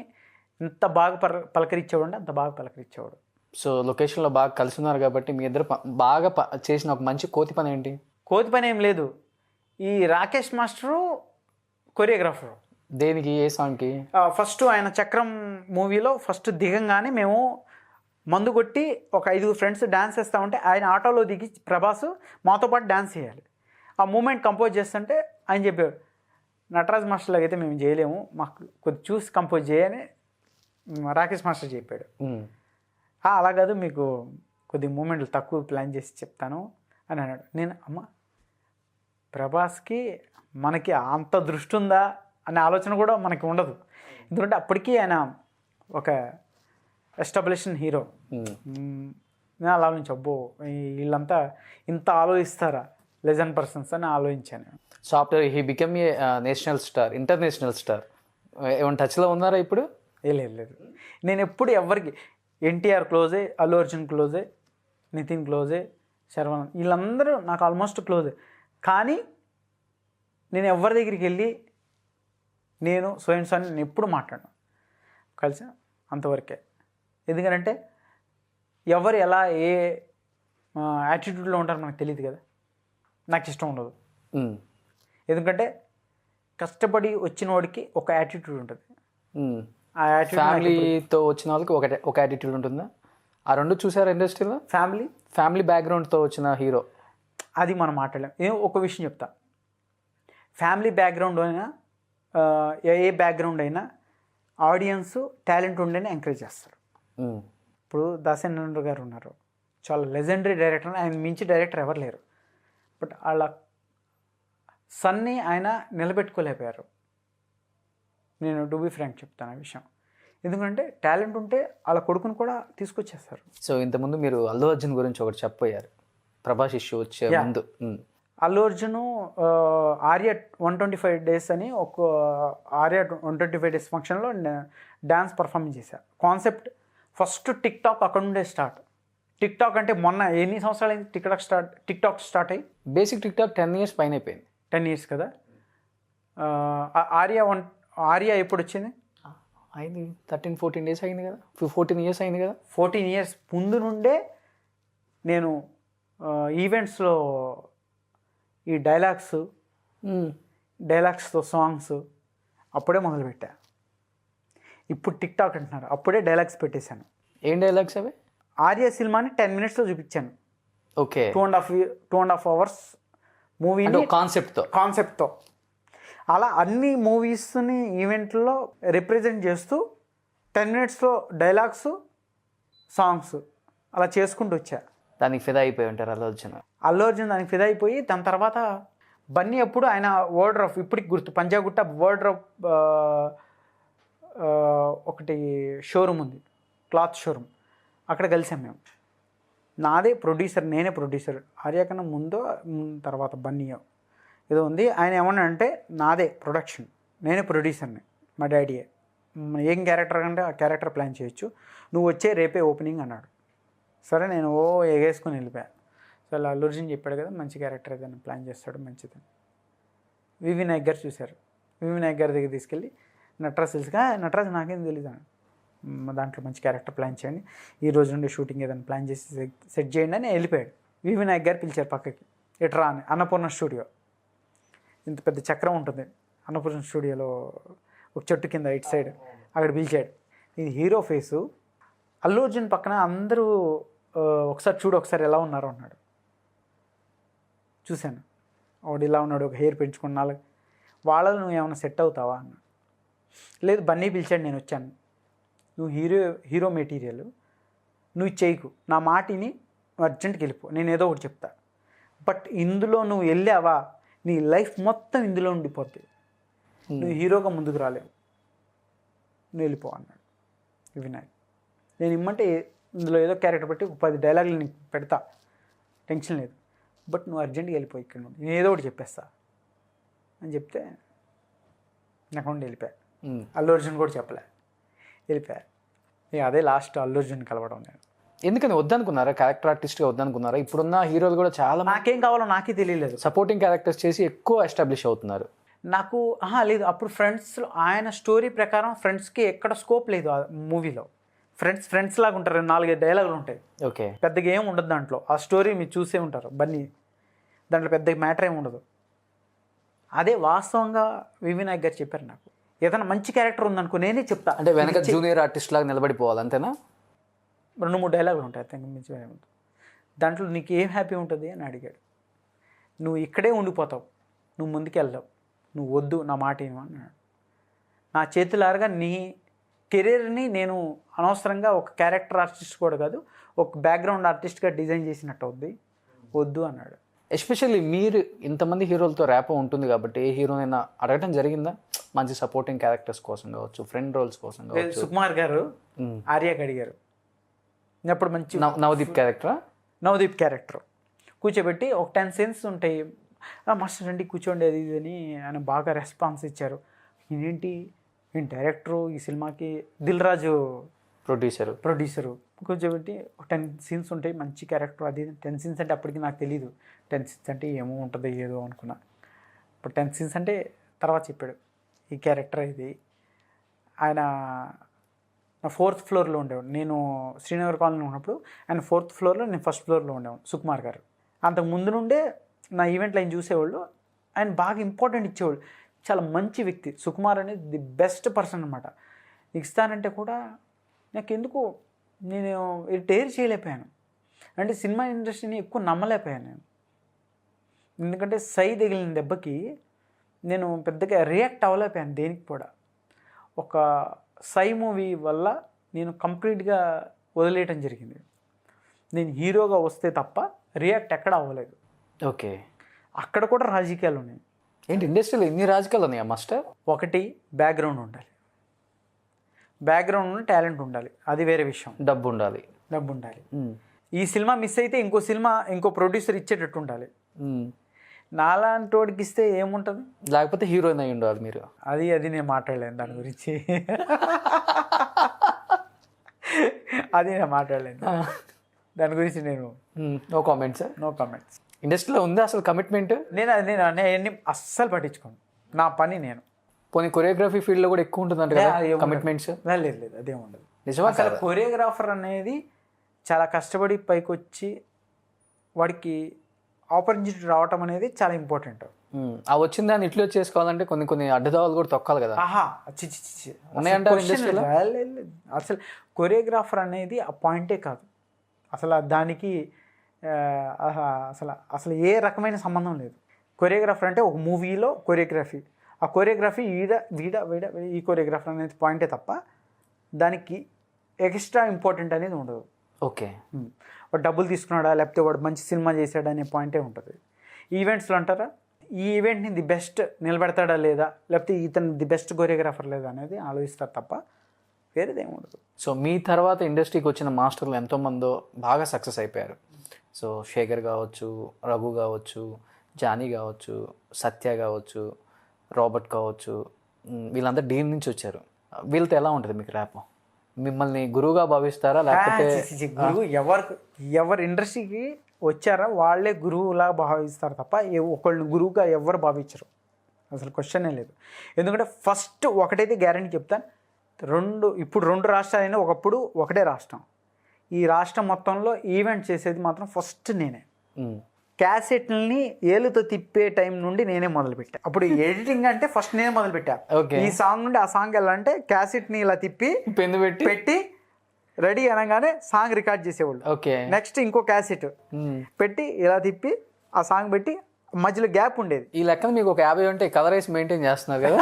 ఎంత బాగా పలకరించేవాడు అంటే అంత బాగా పలకరించేవాడు. సో లొకేషన్లో బాగా కలిసి ఉన్నారు కాబట్టి మీ ఇద్దరు బాగా చేసిన ఒక మంచి కోతి పని ఏంటి? కోతి పని ఏం లేదు, ఈ రాకేష్ మాస్టరు కొరియోగ్రాఫర్. దేనికి, ఏ సాంగ్కి? ఫస్ట్ ఆయన చక్రం మూవీలో ఫస్ట్ దిగంగానే మేము మందు కొట్టి ఒక 5 ఫ్రెండ్స్ డ్యాన్స్ చేస్తూ ఉంటే ఆయన ఆటోలో దిగి ప్రభాస్ మాతో పాటు డ్యాన్స్ చేయాలి. ఆ మూమెంట్ కంపోజ్ చేస్తుంటే ఆయన చెప్పాడు, నటరాజ్ మాస్టర్ లాగైతే మేము చేయలేము, మాకు కొద్ది చూసి కంపోజ్ చేయని రాకేష్ మాస్టర్ చెప్పాడు. అలా కాదు, మీకు కొద్ది మూమెంట్లు తక్కువ ప్లాన్ చేసి చెప్తాను అని అన్నాడు. నేను అమ్మ ప్రభాస్కి మనకి అంత దృష్టి ఉందా అనే ఆలోచన కూడా మనకి ఉండదు, ఎందుకంటే అప్పటికీ ఆయన ఒక ఎస్టాబ్లిష్డ్ హీరో. నేను అలా నుంచి అబ్బో వీళ్ళంతా ఇంత ఆలోచిస్తారా లెజెండ్ పర్సన్స్ అని ఆలోచించాను. So after he become a national star, international star, ఏమైనా టచ్లో ఉన్నారా ఇప్పుడు? లేదు, నేను ఎప్పుడు ఎవరికి ఎన్టీఆర్ క్లోజే, అల్లు అర్జున్ క్లోజే, నితిన్ క్లోజే, శర్వణ్ వీళ్ళందరూ నాకు ఆల్మోస్ట్ క్లోజే. కానీ నేను ఎవరి దగ్గరికి వెళ్ళి నేను స్వయం అని నేను ఎప్పుడు మాట్లాడను, కలిసి అంతవరకే. ఎందుకంటే ఎవరు ఎలా ఏ యాటిట్యూడ్లో ఉంటారో మనకు తెలియదు కదా, నాకు ఇష్టం ఉండదు. ఎందుకంటే కష్టపడి వచ్చిన వాడికి ఒక యాటిట్యూడ్ ఉంటుంది. ఆ యాటిట్యూడ్ ఫ్యామిలీతో వచ్చిన వాళ్ళకి ఒక యాటిట్యూడ్ ఉంటుందా? ఆ రెండు చూసారా ఇండస్ట్రీలో? ఫ్యామిలీ బ్యాక్గ్రౌండ్తో వచ్చిన హీరో, అది మనం మాట్లాడలేం. ఒక విషయం చెప్తా, ఫ్యామిలీ బ్యాక్గ్రౌండ్ అయినా ఏ బ్యాక్గ్రౌండ్ అయినా ఆడియన్స్ టాలెంట్ ఉండేనే ఎంకరేజ్ చేస్తారు. ఇప్పుడు దాసేంద్ర గారు ఉన్నారు, చాలా లెజెండరీ డైరెక్టర్, ఆయన మించి డైరెక్టర్ ఎవరు లేరు. బట్ వాళ్ళ సన్ని ఆయన నిలబెట్టుకోలేకపోయారు. నేను టు బి ఫ్రాంక్ చెప్తాను ఆ విషయం, ఎందుకంటే టాలెంట్ ఉంటే వాళ్ళ కొడుకుని కూడా తీసుకొచ్చేస్తారు. సో ఇంతకుముందు మీరు అల్లు అర్జున్ గురించి ఒకటి చెప్పారు, ప్రభాస్ ఇష్యూ వచ్చే ముందు. అల్లు అర్జున్ ఆర్య 125 days అని ఒక ఆర్య 125 days ఫంక్షన్లో డ్యాన్స్ పర్ఫార్మెన్స్ చేశారు. కాన్సెప్ట్ ఫస్ట్ టిక్ టాక్ అక్కడ నుండే స్టార్ట్. టిక్ టాక్ అంటే మొన్న ఎన్ని సంవత్సరాలు అయింది టిక్ టాక్ స్టార్ట్ అయ్యి? బేసిక్ టిక్ టాక్ 10 years పైన అయిపోయింది. 10 years కదా. ఆర్య ఎప్పుడు వచ్చింది? అయింది 13-14 days అయింది కదా, 14 years అయింది కదా. 14 years ముందు నుండే నేను ఈవెంట్స్లో ఈ డైలాగ్స్తో సాంగ్స్ అప్పుడే మొదలుపెట్టా. ఇప్పుడు టిక్ టాక్ అంటున్నారు, అప్పుడే డైలాగ్స్ పెట్టేశాను. ఏం డైలాగ్స్ అవి? ఆర్య సినిమాని 10 minutesలో చూపించాను. ఓకే, 2.5 hours మూవీని కాన్సెప్ట్తో. అలా అన్ని మూవీస్ని ఈవెంట్లో రిప్రజెంట్ చేస్తూ 10 minutesలో డైలాగ్స్ సాంగ్స్ అలా చేసుకుంటూ వచ్చా. దానికి ఫిదా అయిపోయి ఉంటారు అల్లు అర్జున్ దానికి ఫిదా అయిపోయి దాని తర్వాత బన్నీ అప్పుడు ఆయన వార్డ్రోబ్ ఇప్పటికి గుర్తు పంజాగుట్ట వార్డ్రోబ్ ఒకటి షోరూమ్ ఉంది, క్లాత్ షోరూమ్, అక్కడ కలిసాం మేము. నాదే ప్రొడ్యూసర్, నేనే ప్రొడ్యూసర్. ఆర్య కన్నా ముందో తర్వాత బన్నీ ఏదో ఉంది. ఆయన ఏమన్నా అంటే నాదే ప్రొడక్షన్, నేనే ప్రొడ్యూసర్ని, మా డాడీయే. ఏం క్యారెక్టర్ అంటే ఆ క్యారెక్టర్ ప్లాన్ చేయొచ్చు, నువ్వు వచ్చే రేపే ఓపెనింగ్ అన్నాడు. సరే నేను ఎగేసుకొని వెళ్ళిపోయా. సో అలా అల్లు అర్జున్ చెప్పాడు కదా మంచి క్యారెక్టర్ ఏదైనా ప్లాన్ చేస్తాడు మంచిది. వివి నాయక్ గారు చూశారు. వివి నాయక్ గారి దగ్గర తీసుకెళ్ళి నటరాజ్ తెలుసుగా, నటరాజ్ నాకేం తెలీదు, దాంట్లో మంచి క్యారెక్టర్ ప్లాన్ చేయండి, ఈ రోజు నుండి షూటింగ్ ఏదైనా ప్లాన్ చేసి సెట్ చేయండి అని వెళ్ళిపోయాడు. వివి నాయక్ గారు పిలిచారు పక్కకి, ఎట్రా అని. అన్నపూర్ణ స్టూడియో, ఇంత పెద్ద చక్రం ఉంటుంది అన్నపూర్ణ స్టూడియోలో, ఒక చెట్టు కింద ఇటు సైడ్, అక్కడ పిలిచాడు. ఇది హీరో ఫేసు, అల్లు అర్జున్ పక్కన అందరూ ఒకసారి చూడు ఒకసారి ఎలా ఉన్నారో అన్నాడు. చూశాను, వాడు ఇలా ఉన్నాడు, ఒక హెయిర్ పెంచుకున్న వాళ్ళలో నువ్వు ఏమైనా సెట్ అవుతావా అన్నాడు. లేదు బన్నీ పిలిచాడు, నేను వచ్చాను. నువ్వు హీరో మెటీరియల్, నువ్వు చేయకు, నా మాటిని అర్జెంట్కి వెళ్ళిపో, నేను ఏదో ఒకటి చెప్తా. బట్ ఇందులో నువ్వు వెళ్ళావా నీ లైఫ్ మొత్తం ఇందులో ఉండిపోద్ది, నువ్వు హీరోగా ముందుకు రాలేవు, నువ్వు వెళ్ళిపో అన్నాడు వినాయక్. నేను ఇమ్మంటే ఇందులో ఏదో క్యారెక్టర్ పెట్టి 10 డైలాగులు నీకు పెడతా, టెన్షన్ లేదు, బట్ నువ్వు అర్జెంట్గా వెళ్ళిపో ఇక్కడ నుండి, నేను ఏదో ఒకటి చెప్పేస్తా అని చెప్తే నాకు ఉండి వెళ్ళిపోయా. అల్లు అర్జున్ కూడా చెప్పలే, వెళ్ళిపోయా. ఇక అదే లాస్ట్ అల్లు అర్జున్ కలవడం. నేను ఎందుకని వద్దనుకున్నారా, క్యారెక్టర్ ఆర్టిస్ట్గా వద్దనుకున్నారా? ఇప్పుడున్న హీరోలు కూడా చాలా నాకేం కావాలో నాకే తెలియలేదు, సపోర్టింగ్ క్యారెక్టర్స్ చేసి ఎక్కువ ఎస్టాబ్లిష్ అవుతున్నారు. నాకు లేదు అప్పుడు ఫ్రెండ్స్లో ఆయన స్టోరీ ప్రకారం ఫ్రెండ్స్కి ఎక్కడ స్కోప్ లేదు ఆ మూవీలో. ఫ్రెండ్స్ లాగా ఉంటారు, 4-5 డైలాగులు ఉంటాయి, ఓకే, పెద్దగా ఏం ఉండదు దాంట్లో. ఆ స్టోరీ మీరు చూసే ఉంటారు బన్నీ, దాంట్లో పెద్ద మ్యాటర్ ఏమి ఉండదు. అదే వాస్తవంగా వివి నాయక్ గారు చెప్పారు నాకు, ఏదైనా మంచి క్యారెక్టర్ ఉందనుకో నేనే చెప్తా అంటే వెనక జూనియర్ ఆర్టిస్ట్ లాగా నిలబడిపోవాలి అంతేనా? 2-3 డైలాగులు ఉంటాయి, అంతకు మించి ఏముంటుంది దాంట్లో. నీకు ఏం హ్యాపీ ఉంటుంది అని అడిగాడు. నువ్వు ఇక్కడే ఉండిపోతావు, నువ్వు ముందుకెళ్ళావు, నువ్వు వద్దు నా మాట ఏమో అన్నాడు. నా చేతులారగా నీ కెరీర్ని నేను అనవసరంగా ఒక క్యారెక్టర్ ఆర్టిస్ట్ కూడా కాదు, ఒక బ్యాక్గ్రౌండ్ ఆర్టిస్ట్గా డిజైన్ చేసినట్టు అవుద్ది, వద్దు అన్నాడు. ఎస్పెషల్లీ మీరు ఇంతమంది హీరోలతో ర్యాప్ ఉంటుంది కాబట్టి ఏ హీరోనైనా అడగటం జరిగిందా మంచి సపోర్టింగ్ క్యారెక్టర్స్ కోసం కావచ్చు, ఫ్రెండ్ రోల్స్ కోసం కావచ్చు? సుకుమార్ గారు ఆర్యకి అడిగారు, అప్పుడు మంచి నవదీప్ క్యారెక్టర్ కూర్చోబెట్టి ఒక 10 scenes ఉంటాయి, మాస్టర్ రండి కూర్చోండి అది ఇది అని ఆయన బాగా రెస్పాన్స్ ఇచ్చారు. ఇదేంటి నేను డైరెక్టరు ఈ సినిమాకి, దిల్ రాజు ప్రొడ్యూసరు కూర్చోబెట్టి ఒక 10 scenes ఉంటాయి మంచి క్యారెక్టర్ అది. 10 scenes అంటే అప్పటికి నాకు తెలీదు, 10 scenes అంటే ఏమో ఉంటుంది ఏదో అనుకున్నా. ఇప్పుడు 10 scenes అంటే తర్వాత చెప్పాడు ఈ క్యారెక్టర్ ఇది. ఆయన నా 4th floorలో ఉండేవాడు, నేను శ్రీనగర్ కాలనీలో ఉన్నప్పుడు ఆయన 4th floorలో, నేను 1st floorలో ఉండేవాడు. సుకుమార్ గారు అంతకు ముందు నుండే నా ఈవెంట్లో ఆయన చూసేవాళ్ళు, ఆయన బాగా ఇంపార్టెంట్ ఇచ్చేవాళ్ళు. చాలా మంచి వ్యక్తి సుకుమార్ అనేది, ది బెస్ట్ పర్సన్ అనమాట. ఇస్తానంటే కూడా నాకు ఎందుకు నేను డేర్ చేయలేకపోయాను, అంటే సినిమా ఇండస్ట్రీని ఎక్కువ నమ్మలేకపోయాను నేను. ఎందుకంటే సై తగిలిన దెబ్బకి నేను పెద్దగా రియాక్ట్ అవ్వలేకపోయాను దేనికి కూడా. ఒక సై మూవీ వల్ల నేను కంప్లీట్గా వదిలేయటం జరిగింది. నేను హీరోగా వస్తే తప్ప రియాక్ట్ ఎక్కడ అవ్వలేదు. ఓకే, అక్కడ కూడా రాజకీయాలు ఉన్నాయి. ఏంటి ఇండస్ట్రీలో ఇన్ని రాజకీయాలు ఉన్నాయా మాస్టర్? ఒకటి బ్యాక్గ్రౌండ్ ఉండాలి, బ్యాక్గ్రౌండ్ టాలెంట్ ఉండాలి, అది వేరే విషయం. డబ్బు ఉండాలి. ఈ సినిమా మిస్ అయితే ఇంకో ప్రొడ్యూసర్ ఇచ్చేటట్టు ఉండాలి. నాలాంటి వాడికి ఇస్తే ఏముంటుంది, లేకపోతే హీరోయిన్ అయి ఉండాలి మీరు. అది నేను మాట్లాడలేను దాని గురించి, అది నేను మాట్లాడలేను దాని గురించి. నేను నో కామెంట్స్. ఇండస్ట్రీలో ఉంది అసలు కమిట్మెంట్? నేను అవన్నీ అస్సలు పట్టించుకోను, నా పని నేను. పోనీ కొరియోగ్రఫీ ఫీల్డ్లో కూడా ఎక్కువ ఉంటుంది అంటే కమిట్మెంట్స్? లేదు అదేం ఉండదు. నిజమా? అసలు కొరియోగ్రాఫర్ అనేది చాలా కష్టపడి పైకి వచ్చి వాడికి ఆపర్చునిటీ రావటం అనేది చాలా ఇంపార్టెంట్. ఆ వచ్చిన దాన్ని ఇట్లా చేసుకోవాలంటే కొన్ని అడ్డదావాలు కూడా తొక్కాలి కదా. ఉన్నాయంటారు ఇండస్ట్రీలో? అసలు కొరియోగ్రాఫర్ అనేది ఆ పాయింటే కాదు, అసలు దానికి అసలు ఏ రకమైన సంబంధం లేదు. కొరియోగ్రాఫర్ అంటే ఒక మూవీలో కొరియోగ్రఫీ, ఆ కొరియోగ్రఫీ వీడ ఈ కొరియోగ్రఫర్ అనేది పాయింటే తప్ప దానికి ఎక్స్ట్రా ఇంపార్టెంట్ అనేది ఉండదు. ఓకే. వాడు డబ్బులు తీసుకున్నాడా లేకపోతే వాడు మంచి సినిమా చేశాడా అనే పాయింటే ఉంటుంది. ఈవెంట్స్లో అంటారా ఈ ఈవెంట్ని ది బెస్ట్ నిలబెడతాడా లేదా లేకపోతే ఇతను ది బెస్ట్ కొరియోగ్రాఫర్ లేదా అనేది ఆలోచిస్తారు తప్ప వేరేదేమి ఉండదు. సో మీ తర్వాత ఇండస్ట్రీకి వచ్చిన మాస్టర్లు ఎంతోమందో బాగా సక్సెస్ అయిపోయారు. సో శేఖర్ కావచ్చు, రఘు కావచ్చు, జానీ కావచ్చు, సత్య కావచ్చు, రాబర్ట్ కావచ్చు, వీళ్ళందరూ డీమ్ నుంచి వచ్చారు. వీళ్ళతో ఎలా ఉంటుంది మీకు ర్యాప్? మిమ్మల్ని గురువుగా భావిస్తారా లేకపోతే గురువు ఎవరు ఇండస్ట్రీకి వచ్చారా వాళ్ళే గురువులాగా భావిస్తారు తప్ప ఒకళ్ళని గురువుగా ఎవరు భావించరు. అసలు క్వశ్చనే లేదు. ఎందుకంటే ఫస్ట్ ఒకటైతే గ్యారెంటీ చెప్తాను, ఇప్పుడు 2 రాష్ట్రాలైనా ఒకప్పుడు ఒకటే రాష్ట్రం. ఈ రాష్ట్రం మొత్తంలో ఈవెంట్ చేసేది మాత్రం ఫస్ట్ నేనే. క్యాసెట్ని ఏలుతో తిప్పే టైం నుండి నేనే మొదలుపెట్టా. అప్పుడు ఎడిటింగ్ అంటే ఫస్ట్ నేనే మొదలుపెట్టా. ఈ సాంగ్ నుండి ఆ సాంగ్ వెళ్ళాలంటే క్యాసెట్ని ఇలా తిప్పి పెన్ను పెట్టి రెడీ అనగానే సాంగ్ రికార్డ్ చేసేవాళ్ళు. ఓకే. నెక్స్ట్ ఇంకో క్యాసెట్ పెట్టి ఇలా తిప్పి ఆ సాంగ్ పెట్టి మధ్యలో గ్యాప్ ఉండేది. ఈ లెక్కన మీకు ఒక 50 ఉంటే కలర్ వేసి మెయింటైన్ చేస్తున్నారు కదా.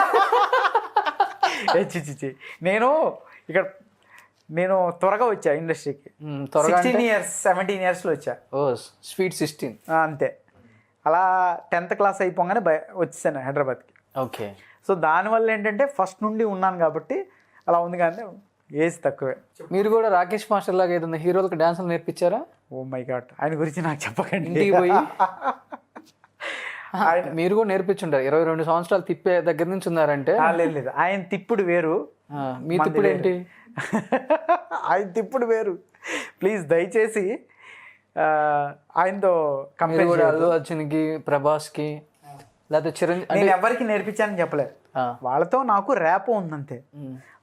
నేను త్వరగా వచ్చా ఇండస్ట్రీకి. 16 years 17 yearsలో వచ్చా. స్వీట్ 16 అంతే. అలా 10th క్లాస్ అయిపోగానే వచ్చేసాను హైదరాబాద్కి. ఓకే. సో దానివల్ల ఏంటంటే ఫస్ట్ నుండి ఉన్నాను కాబట్టి అలా ఉంది, కానీ ఏజ్ తక్కువే. మీరు కూడా రాకేష్ మాస్టర్ లాగా ఏదైనా హీరోలకు డాన్సులు నేర్పించారా? ఓ మై గాడ్, ఆయన గురించి నాకు చెప్పకండి. ఇంటికి పోయి మీరు కూడా నేర్పించుంటారు. 22 సంవత్సరాలు తిప్పే దగ్గర నుంచి ఉన్నారంటే. లేదు, ఆయన తిప్పుడు వేరు, మీ తిప్పుడు ఏంటి? ఆయన తిప్పుడు వేరు. ప్లీజ్ దయచేసి ఆయనతో కంపేర్ కూడా అల్లు అర్జున్కి, ప్రభాస్కి లేకపోతే చిరంజీవి నేను ఎవరికి నేర్పించానని చెప్పలేదు. వాళ్ళతో నాకు ర్యాప్ ఉందంతే,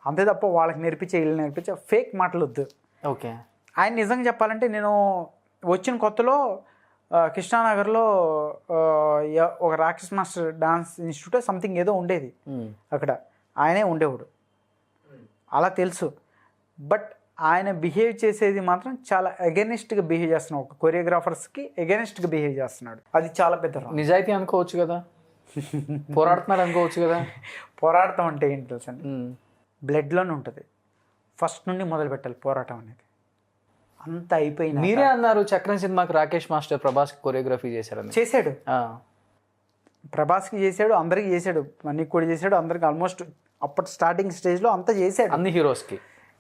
అంతే తప్ప వాళ్ళకి నేర్పించే వీళ్ళు నేర్పించే ఫేక్ మాటలు వద్దు. ఓకే. ఆయన నిజంగా చెప్పాలంటే నేను వచ్చిన కొత్తలో కృష్ణానగర్లో ఒక Rakesh master dance institute something ఏదో ఉండేది, అక్కడ ఆయనే ఉండేవాడు, అలా తెలుసు. బట్ ఆయన బిహేవ్ చేసేది మాత్రం చాలా అగెనిస్ట్గా బిహేవ్ చేస్తున్నాడు. ఒక కొరియోగ్రాఫర్స్కి అగెనిస్ట్గా బిహేవ్ చేస్తున్నాడు. అది చాలా పెద్ద నిజాయితీ అనుకోవచ్చు కదా, పోరాడుతున్నాడు అనుకోవచ్చు కదా. పోరాడటం అంటే ఏంటి తెలుసండి, బ్లడ్లోనే ఉంటుంది. ఫస్ట్ నుండి మొదలు పెట్టాలి పోరాటం అనేది. అంత అయిపోయింది. మీరే అన్నారు చక్రం సినిమాకి రాకేష్ మాస్టర్ ప్రభాస్కి కొరియోగ్రఫీ చేశాడని. చేశాడు, ప్రభాస్కి చేశాడు, అందరికి చేశాడు, మనకి కూడా చేశాడు, అందరికి ఆల్మోస్ట్ అప్పటి స్టార్టింగ్ స్టేజ్లో అంతా చేశాడు, అన్ని హీరోస్కి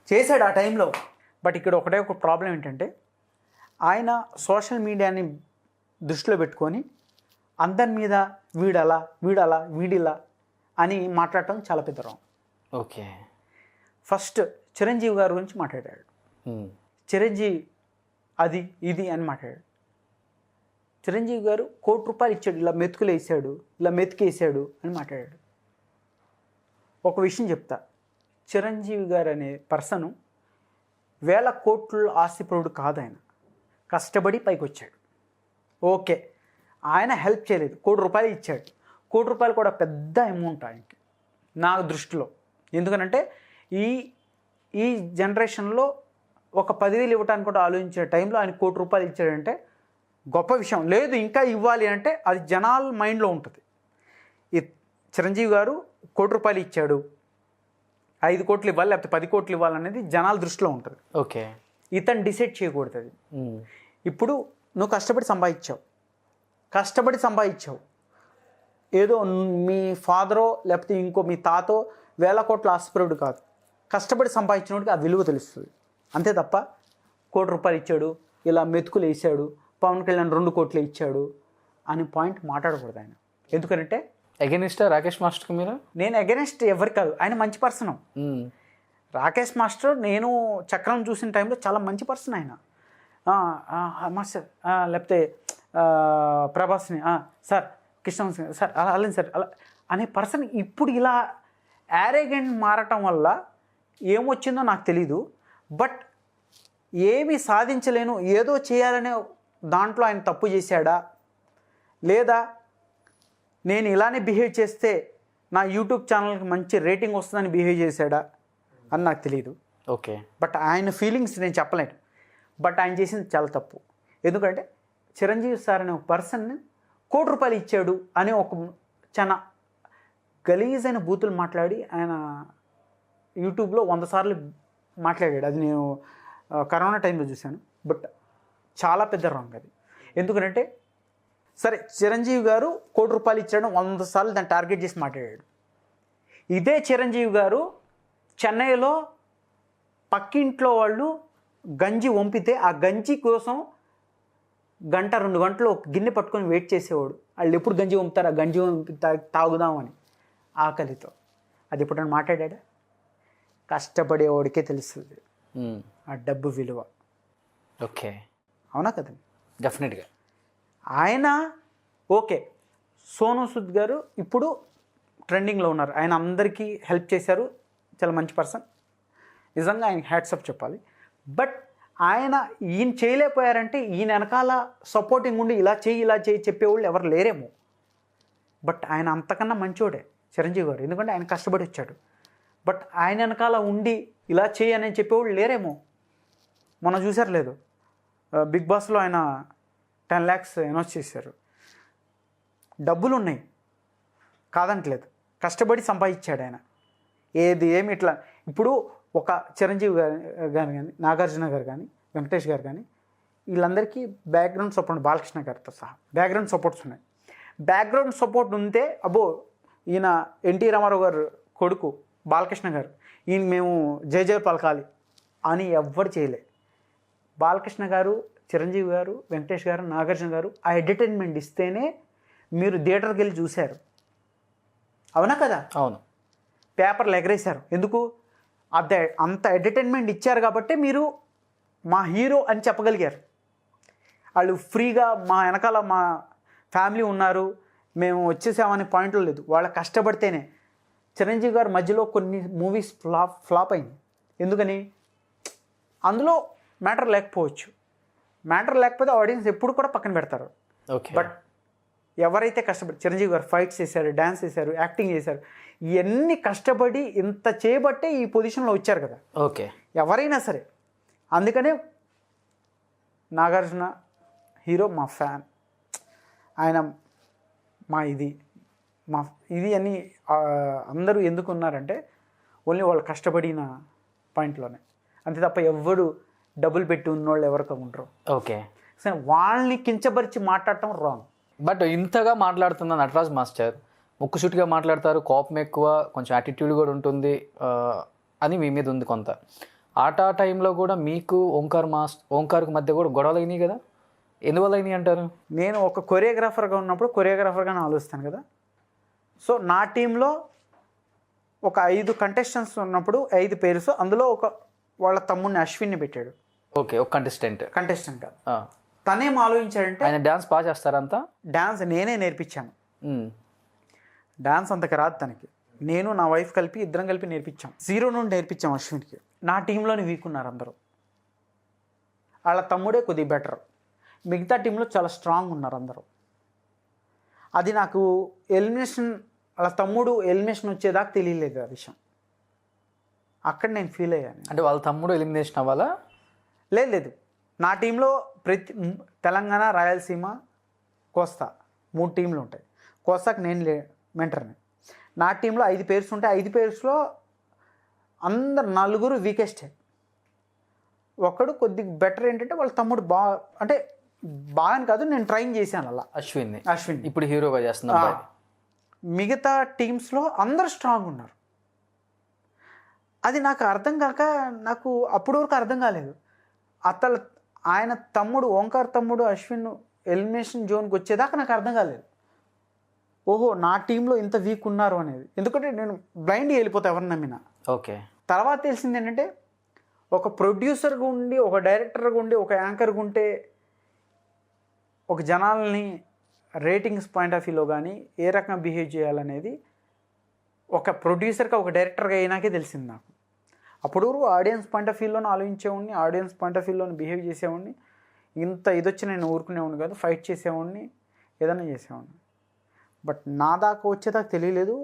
చేశాడు ఆ టైంలో. బట్ ఇక్కడ ఒక ప్రాబ్లం ఏంటంటే ఆయన సోషల్ మీడియాని దృష్టిలో పెట్టుకొని అందరి మీద వీడిలా అని మాట్లాడటం చాలా పెద్ద రాంగ్. ఓకే. ఫస్ట్ చిరంజీవి గారి గురించి మాట్లాడాడు. చిరంజీవి అది ఇది అని మాట్లాడాడు. చిరంజీవి గారు ₹1 ఇచ్చాడు, ఇలా మెతుకులు వేసాడు, ఇలా మెతుకేసాడు అని మాట్లాడాడు. ఒక విషయం చెప్తా, చిరంజీవి గారు అనే పర్సను 1000 కోట్ల ఆస్తిపరుడు కాదు. ఆయన కష్టపడి పైకి వచ్చాడు. ఓకే, ఆయన హెల్ప్ చేయలేదు, ₹1 ఇచ్చాడు. ₹1 కూడా పెద్ద అమౌంట్ ఆయనకి నా దృష్టిలో. ఎందుకనంటే ఈ జనరేషన్లో ఒక 10,000 ఇవ్వటానికి కూడా ఆలోచించే టైంలో ఆయన ₹1 ఇచ్చాడంటే గొప్ప విషయం. లేదు ఇంకా ఇవ్వాలి అంటే అది జనాల మైండ్లో ఉంటుంది. ఈ చిరంజీవి గారు ₹1 ఇచ్చాడు, 5 కోట్లు ఇవ్వాలి లేకపోతే 10 కోట్లు ఇవ్వాలనేది జనాల దృష్టిలో ఉంటుంది. ఓకే. ఇతను డిసైడ్ చేయకూడదు అది. ఇప్పుడు నువ్వు కష్టపడి సంపాదించావు, ఏదో మీ ఫాదరో లేకపోతే ఇంకో మీ తాతో 1000 కోట్ల ఆస్తిపరుడు కాదు. కష్టపడి సంపాదించినోడికి ఆ విలువ తెలుస్తుంది, అంతే తప్ప ₹1 ఇచ్చాడు, ఇలా మెతుకులు వేసాడు, పవన్ కళ్యాణ్ 2 కోట్లు ఇచ్చాడు అని పాయింట్ మాట్లాడకూడదు ఆయన. ఎందుకంటే అగెనిస్ట్ రాకేష్ మాస్టర్కి మీరు? నేను అగెనిస్ట్ ఎవరు కాదు, ఆయన మంచి పర్సన్. రాకేష్ మాస్టర్ నేను చక్రం చూసిన టైంలో చాలా మంచి పర్సన్ ఆయన. మాస్టర్ లేకపోతే ప్రభాస్ని సార్, కృష్ణ సార్ అలా అలాంటి సార్ అలా అనే పర్సన్ ఇప్పుడు ఇలా యారేగెంట్ మారటం వల్ల ఏమొచ్చిందో నాకు తెలీదు. బట్ ఏమీ సాధించలేను, ఏదో చేయాలనే దాంట్లో ఆయన తప్పు చేశాడా, లేదా నేను ఇలానే బిహేవ్ చేస్తే నా యూట్యూబ్ ఛానల్కి మంచి రేటింగ్ వస్తుందని బిహేవ్ చేశాడా అని నాకు తెలియదు. ఓకే. బట్ ఆయన ఫీలింగ్స్ నేను చెప్పలేను. బట్ ఆయన చేసింది చాలా తప్పు. ఎందుకంటే చిరంజీవి సార్ అనే ఒక పర్సన్ని ₹1 ఇచ్చాడు అని ఒక చాలా గలీజ్ అయిన బూతులు మాట్లాడి ఆయన యూట్యూబ్లో 100 సార్లు మాట్లాడాడు. అది నేను కరోనా టైంలో చూశాను. బట్ చాలా పెద్ద రాంగ్ అది. ఎందుకంటే సరే చిరంజీవి గారు ₹1 కోటి ఇచ్చాడు, 100 సార్లు దాన్ని టార్గెట్ చేసి మాట్లాడాడు. ఇదే చిరంజీవి గారు చెన్నైలో పక్కింట్లో వాళ్ళు గంజి వంపితే ఆ గంజి కోసం 1-2 గంటలు ఒక గిన్నె పట్టుకొని వెయిట్ చేసేవాడు. వాళ్ళు ఎప్పుడు గంజి వంపుతారు, ఆ గంజి వంపి తాగుదామని ఆకలితో. అది ఎప్పుడైనా మాట్లాడా? కష్టపడేవాడికే తెలుస్తుంది ఆ డబ్బు విలువ. ఓకే, అవునా కదా? డెఫినెట్గా. ఆయన ఓకే, సోనూ సూద్ గారు ఇప్పుడు ట్రెండింగ్లో ఉన్నారు. ఆయన అందరికీ హెల్ప్ చేశారు, చాలా మంచి పర్సన్. నిజంగా ఆయన హ్యాట్సప్ చెప్పాలి. బట్ ఆయన ఈయన చేయలేకపోయారంటే ఈయన వెనకాల సపోర్టింగ్ ఉండి ఇలా చేయి చెప్పేవాళ్ళు ఎవరు లేరేమో. బట్ ఆయన అంతకన్నా మంచోడే చిరంజీవి గారు, ఎందుకంటే ఆయన కష్టపడి వచ్చాడు. బట్ ఆయన వెనకాల ఉండి ఇలా చేయి అని చెప్పేవాళ్ళు లేరేమో. మొన్న చూసారు లేదు, బిగ్ బాస్లో ఆయన 10 lakhs అనౌన్స్ చేశారు. డబ్బులు ఉన్నాయి, కాదంటలేదు, కష్టపడి సంపాదించాడు ఆయన. ఏమి ఇట్లా ఇప్పుడు ఒక చిరంజీవి గారు కానీ, నాగార్జున గారు కానీ, వెంకటేష్ గారు కానీ, వీళ్ళందరికీ బ్యాక్గ్రౌండ్ సపోర్ట్, బాలకృష్ణ గారితో సహా బ్యాక్గ్రౌండ్ సపోర్ట్స్ ఉన్నాయి. బ్యాక్గ్రౌండ్ సపోర్ట్ ఉంటే అబ్బో ఈయన ఎన్టీ రామారావు గారు కొడుకు బాలకృష్ణ గారు, ఈయన మేము జయ పలకాలి అని ఎవ్వరు చేయలే. బాలకృష్ణ గారు, చిరంజీవి గారు, వెంకటేష్ గారు, నాగార్జున గారు ఆ ఎంటర్టైన్మెంట్ ఇస్తేనే మీరు థియేటర్కి వెళ్ళి చూశారు. అవునా కదా? అవును. పేపర్లు ఎగరేశారు. ఎందుకు? అంత ఎంటర్టైన్మెంట్ ఇచ్చారు కాబట్టి మీరు మా హీరో అని చెప్పగలిగారు. వాళ్ళు ఫ్రీగా మా వెనకాల మా ఫ్యామిలీ ఉన్నారు, మేము వచ్చేసామనే పాయింట్లో లేదు. వాళ్ళ కష్టపడితేనే. చిరంజీవి గారు మధ్యలో కొన్ని మూవీస్ ఫ్లాప్ అయింది. ఎందుకని? అందులో మ్యాటర్ లేకపోవచ్చు. మ్యాటర్ లేకపోతే ఆడియన్స్ ఎప్పుడు కూడా పక్కన పెడతారు. ఓకే. బట్ ఎవరైతే కష్టపడి, చిరంజీవి గారు ఫైట్స్ చేశారు, డ్యాన్స్ చేశారు, యాక్టింగ్ చేశారు, ఇవన్నీ కష్టపడి ఇంత చేయబట్టే ఈ పొజిషన్లో వచ్చారు కదా. ఓకే. ఎవరైనా సరే. అందుకనే నాగార్జున హీరో మా ఫ్యాన్, ఆయన మా ఇది అని అందరూ ఎందుకు ఉన్నారంటే ఓన్లీ వాళ్ళు కష్టపడిన పాయింట్లోనే, అంతే తప్ప ఎవరు డబ్బులు పెట్టి ఉన్నోళ్ళు ఎవరికి ఉండరు. ఓకే. సరే, వాళ్ళని కించపరిచి మాట్లాడటం రాంగ్. బట్ ఇంతగా మాట్లాడుతున్న నటరాజ్ మాస్టర్ ముక్కుసూటిగా మాట్లాడతారు, కోపం ఎక్కువ, కొంచెం యాటిట్యూడ్ కూడా ఉంటుంది అని మీ మీద ఉంది కొంత. ఆ టైంలో కూడా మీకు ఓంకార్కి మధ్య కూడా గొడవలు అయినాయి కదా, ఎందువల్ల అయినాయి అంటారు? నేను ఒక కొరియోగ్రాఫర్గా ఉన్నప్పుడు కొరియోగ్రాఫర్గానే ఆలోచిస్తాను కదా. సో నా టీంలో ఒక 5 కంటెస్టెంట్స్ ఉన్నప్పుడు 5 పేర్స్, అందులో ఒక వాళ్ళ తమ్ముడిని అశ్విన్ని పెట్టాడు. ఓకే, ఒక కంటెస్టెంట్ కాదు. తనేం ఆలోచించాడంటే, ఆయన డ్యాన్స్ బాగా చేస్తారంతా. డ్యాన్స్ నేనే నేర్పించాను. డ్యాన్స్ అంతకు రాదు తనకి. నేను నా వైఫ్ కలిపి ఇద్దరం కలిపి నేర్పించాం. 0 నుండి నేర్పించాం అశ్విన్కి. నా టీంలోని వీక్ ఉన్నారు అందరూ. వాళ్ళ తమ్ముడే కొద్దిగా బెటర్, మిగతా టీంలో చాలా స్ట్రాంగ్ ఉన్నారు అందరూ. అది నాకు ఎలిమినేషన్, వాళ్ళ తమ్ముడు ఎలిమినేషన్ వచ్చేదాకా తెలియలేదు ఆ విషయం. అక్కడ నేను ఫీల్ అయ్యాను. అంటే వాళ్ళ తమ్ముడు ఎలిమినేషన్ అవ్వాలా? లేదు, నా టీంలో తెలంగాణ, రాయలసీమ, కోస్తా 3 టీంలు ఉంటాయి. కోస్తాకి నేను మెంటర్ని. నా టీంలో 5 పేర్స్ ఉంటాయి. 5 పేర్స్లో అందరు 4 వీకెస్టే. ఒకడు కొద్దిగా బెటర్. ఏంటంటే వాళ్ళ తమ్ముడు అంటే బాగా కాదు, నేను ట్రైన్ చేశాను అలా. అశ్విన్ ఇప్పుడు హీరోగా చేస్తున్నా. మిగతా టీమ్స్లో అందరు స్ట్రాంగ్ ఉన్నారు. అది నాకు అర్థం కాక, నాకు అప్పటి వరకు అర్థం కాలేదు. ఆయన తమ్ముడు, ఓంకార్ తమ్ముడు అశ్విన్ ఎలిమినేషన్ జోన్కి వచ్చేదాకా నాకు అర్థం కాలేదు. ఓహో, నా టీంలో ఇంత వీక్ ఉన్నారు అనేది. ఎందుకంటే నేను బ్లైండ్గా వెళ్ళిపోతా ఎవరిని నమ్మినా. ఓకే. తర్వాత తెలిసింది ఏంటంటే, ఒక ప్రొడ్యూసర్గా ఉండి, ఒక డైరెక్టర్గా ఉండి, ఒక యాంకర్గా ఉంటే ఒక జనాల్ని రేటింగ్స్ పాయింట్ ఆఫ్ వ్యూలో కానీ ఏ రకంగా బిహేవ్ చేయాలనేది ఒక ప్రొడ్యూసర్గా, ఒక డైరెక్టర్గా అయినాకే తెలిసింది నాకు. అప్పుడు ఆడియన్స్ పాయింట్ ఆఫ్ వ్యూలోనే ఆలోచించేవాడిని, ఆడియన్స్ పాయింట్ ఆఫ్ వ్యూలోనే బిహేవ్ చేసేవాడిని. ఇంత ఇదొచ్చి నేను ఊరుకునేవాడిని కాదు, ఫైట్ చేసేవాడిని, ఏదైనా చేసేవాడిని. బట్ నా దాకా వచ్చేదాకా తెలియలేదు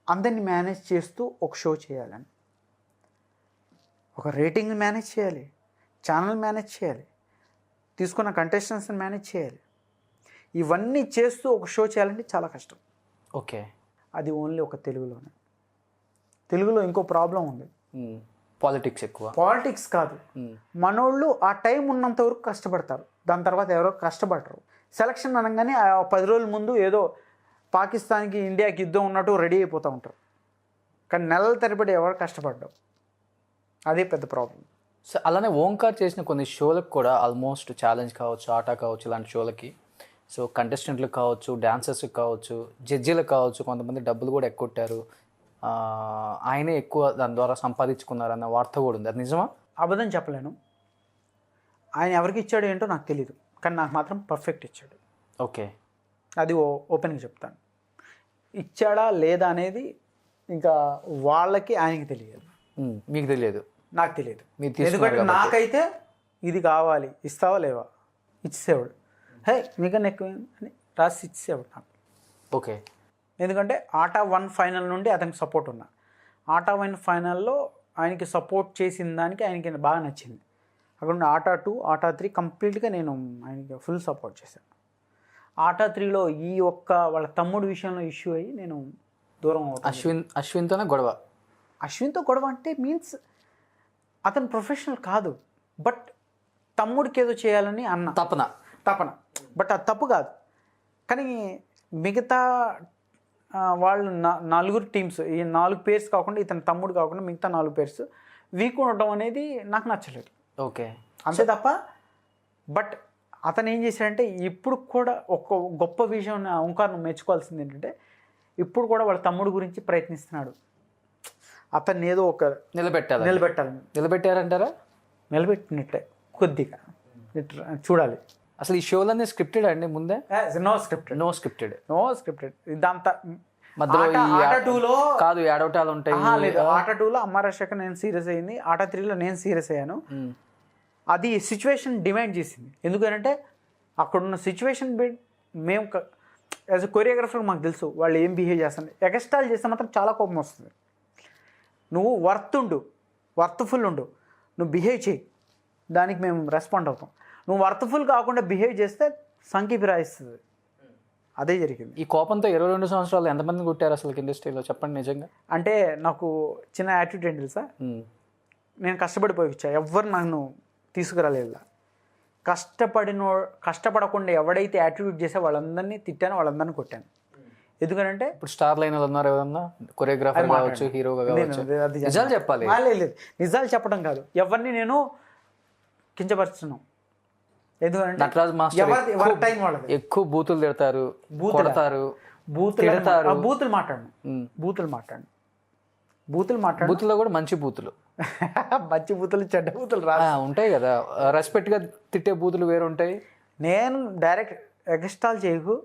అందరినీ మేనేజ్ చేస్తూ ఒక షో చేయాలని. ఒక రేటింగ్ని మేనేజ్ చేయాలి, ఛానల్ మేనేజ్ చేయాలి, తీసుకున్న కంటెస్టెంట్స్ని మేనేజ్ చేయాలి. ఇవన్నీ చేస్తూ ఒక షో చేయాలంటే చాలా కష్టం. ఓకే. అది ఓన్లీ ఒక తెలుగులోనే. తెలుగులో ఇంకో ప్రాబ్లం ఉంది, పాలిటిక్స్ ఎక్కువ. పాలిటిక్స్ కాదు, మనోళ్ళు ఆ టైం ఉన్నంత వరకు కష్టపడతారు, దాని తర్వాత ఎవరో కష్టపడరు. సెలక్షన్ అనగానే ఆ 10 రోజుల ముందు ఏదో పాకిస్తాన్కి ఇండియాకి యుద్ధం ఉన్నట్టు రెడీ అయిపోతూ ఉంటారు, కానీ నెలల తరబడి ఎవరు కష్టపడ్డారు. అదే పెద్ద ప్రాబ్లం. సో అలానే ఓంకార్ చేసిన కొన్ని షోలకు కూడా ఆల్మోస్ట్ ఛాలెంజ్ కావచ్చు, ఆట కావచ్చు, ఇలాంటి షోలకి సో కంటెస్టెంట్లకు కావచ్చు, డాన్సర్స్కి కావచ్చు, జడ్జీలకు కావచ్చు, కొంతమంది డబ్బులు కూడా ఎక్కువ ఆయనే ఎక్కువ దాని ద్వారా సంపాదించుకున్నారన్న వార్త కూడా ఉంది. అది నిజమా? అబద్ధం చెప్పలేను, ఆయన ఎవరికి ఇచ్చాడు ఏంటో నాకు తెలియదు, కానీ నాకు మాత్రం పర్ఫెక్ట్ ఇచ్చాడు. ఓకే, అది ఓపెన్గా చెప్తాను. ఇచ్చాడా లేదా అనేది ఇంకా వాళ్ళకి ఆయనకి తెలియదు, మీకు తెలియదు, నాకు తెలియదు. మీరు ఎందుకంటే నాకైతే ఇది కావాలి, ఇస్తావా లేవా, ఇచ్చేవాడు. హే మీకన్నా ఎక్కువ అని రాసి ఇచ్చేవాడు నాకు. ఓకే, ఎందుకంటే ఆటా 1 ఫైనల్ నుండి అతనికి సపోర్ట్ ఉన్నా, ఆటా 1 ఫైనల్లో ఆయనకి సపోర్ట్ చేసిన దానికి ఆయనకి బాగా నచ్చింది. అక్కడ నుండి ఆటా 2, ఆటా 3 కంప్లీట్గా నేను ఆయనకి ఫుల్ సపోర్ట్ చేశాను. ఆటా 3లో ఈ ఒక్క వాళ్ళ తమ్ముడు విషయంలో ఇష్యూ అయ్యి నేను దూరం అవుతాను. అశ్విన్తోనే గొడవ. అశ్విన్తో గొడవ అంటే మీన్స్ అతను ప్రొఫెషనల్ కాదు, బట్ తమ్ముడికి ఏదో చేయాలని తపన, బట్ అది తప్పు కాదు. కానీ మిగతా వాళ్ళు 4 టీమ్స్, ఈ 4 పేర్స్ కాకుండా ఇతని తమ్ముడు కాకుండా మిగతా 4 పేర్స్ వీక్ ఉండటం అనేది నాకు నచ్చలేదు. ఓకే, అంతే తప్ప. బట్ అతను ఏం చేశాడంటే ఇప్పుడు కూడా ఒక గొప్ప విషయం ఓంకార్ను మెచ్చుకోవాల్సింది ఏంటంటే ఇప్పుడు కూడా వాళ్ళ తమ్ముడు గురించి ప్రయత్నిస్తున్నాడు. అతన్ని ఏదో ఒక నిలబెట్టారంటారా? నిలబెట్టినట్టే కొద్దిగా చూడాలి. అసలు ఈ షోలన్నీ స్క్రిప్టెడ్ అండి ముందే? No scripted. ఇదంతా మధ్యలో ఆట 2లో కాదు, ఏడవటాలు ఉంటాయి. లేదు, ఆట 2లో అమ్మ రక్షక నేను సీరియస్ అయింది, ఆట 3లో నేను సీరియస్ అయ్యాను. అది సిచ్యువేషన్ డిమాండ్ చేసింది. ఎందుకంటే అక్కడున్న సిచ్యువేషన్ మేము యాజ్ అ కొరియోగ్రఫర్ మాకు తెలుసు వాళ్ళు ఏం బిహేవ్ చేస్తారు. ఎక్స్ట్రాల్ చేస్తే మాత్రం చాలా కోపం వస్తుంది. నువ్వు వర్త్ఫుల్ ఉండు, నువ్వు బిహేవ్ చేయి, దానికి మేము రెస్పాండ్ అవుతాం. నువ్వు వర్త్ఫుల్ కాకుండా బిహేవ్ చేస్తే సంఖ్య ఫిరాయిస్తుంది. అదే జరిగింది. ఈ కోపంతో 22 సంవత్సరాలు ఎంతమంది కొట్టారు అసలు ఇండస్ట్రీలో చెప్పండి నిజంగా? అంటే నాకు చిన్న యాటిట్యూడ్ ఏంటి తెలుసా, నేను కష్టపడిపోయిచ్చా, ఎవ్వరు నన్ను తీసుకురాలేదు. కష్టపడకుండా ఎవడైతే యాటిట్యూడ్ చేసే వాళ్ళందరినీ తిట్టాను, వాళ్ళందరినీ కొట్టాను. ఎందుకంటే ఇప్పుడు స్టార్ లైన్ ఉన్నారు ఎవరన్నా, కొరియోగ్రాఫర్ కావచ్చు, హీరోగా కావచ్చు, నిజాలు చెప్పాలి. లేదు, నిజాలు చెప్పడం కాదు, ఎవరిని నేను కించపరుస్తున్నాను. ఎందుకంటే నటరాజ్ మాస్టర్ ఎక్కువ బూతులు తిడతారు, కొడతారు, బూతులు మాట్లాడు బూతుల్లో కూడా మంచి బూతులు చెడ్డ బూతులు ఉంటాయి కదా. రెస్పెక్ట్గా తిట్టే బూతులు వేరు ఉంటాయి. నేను డైరెక్ట్ ఎగస్టాల్ చేయకు,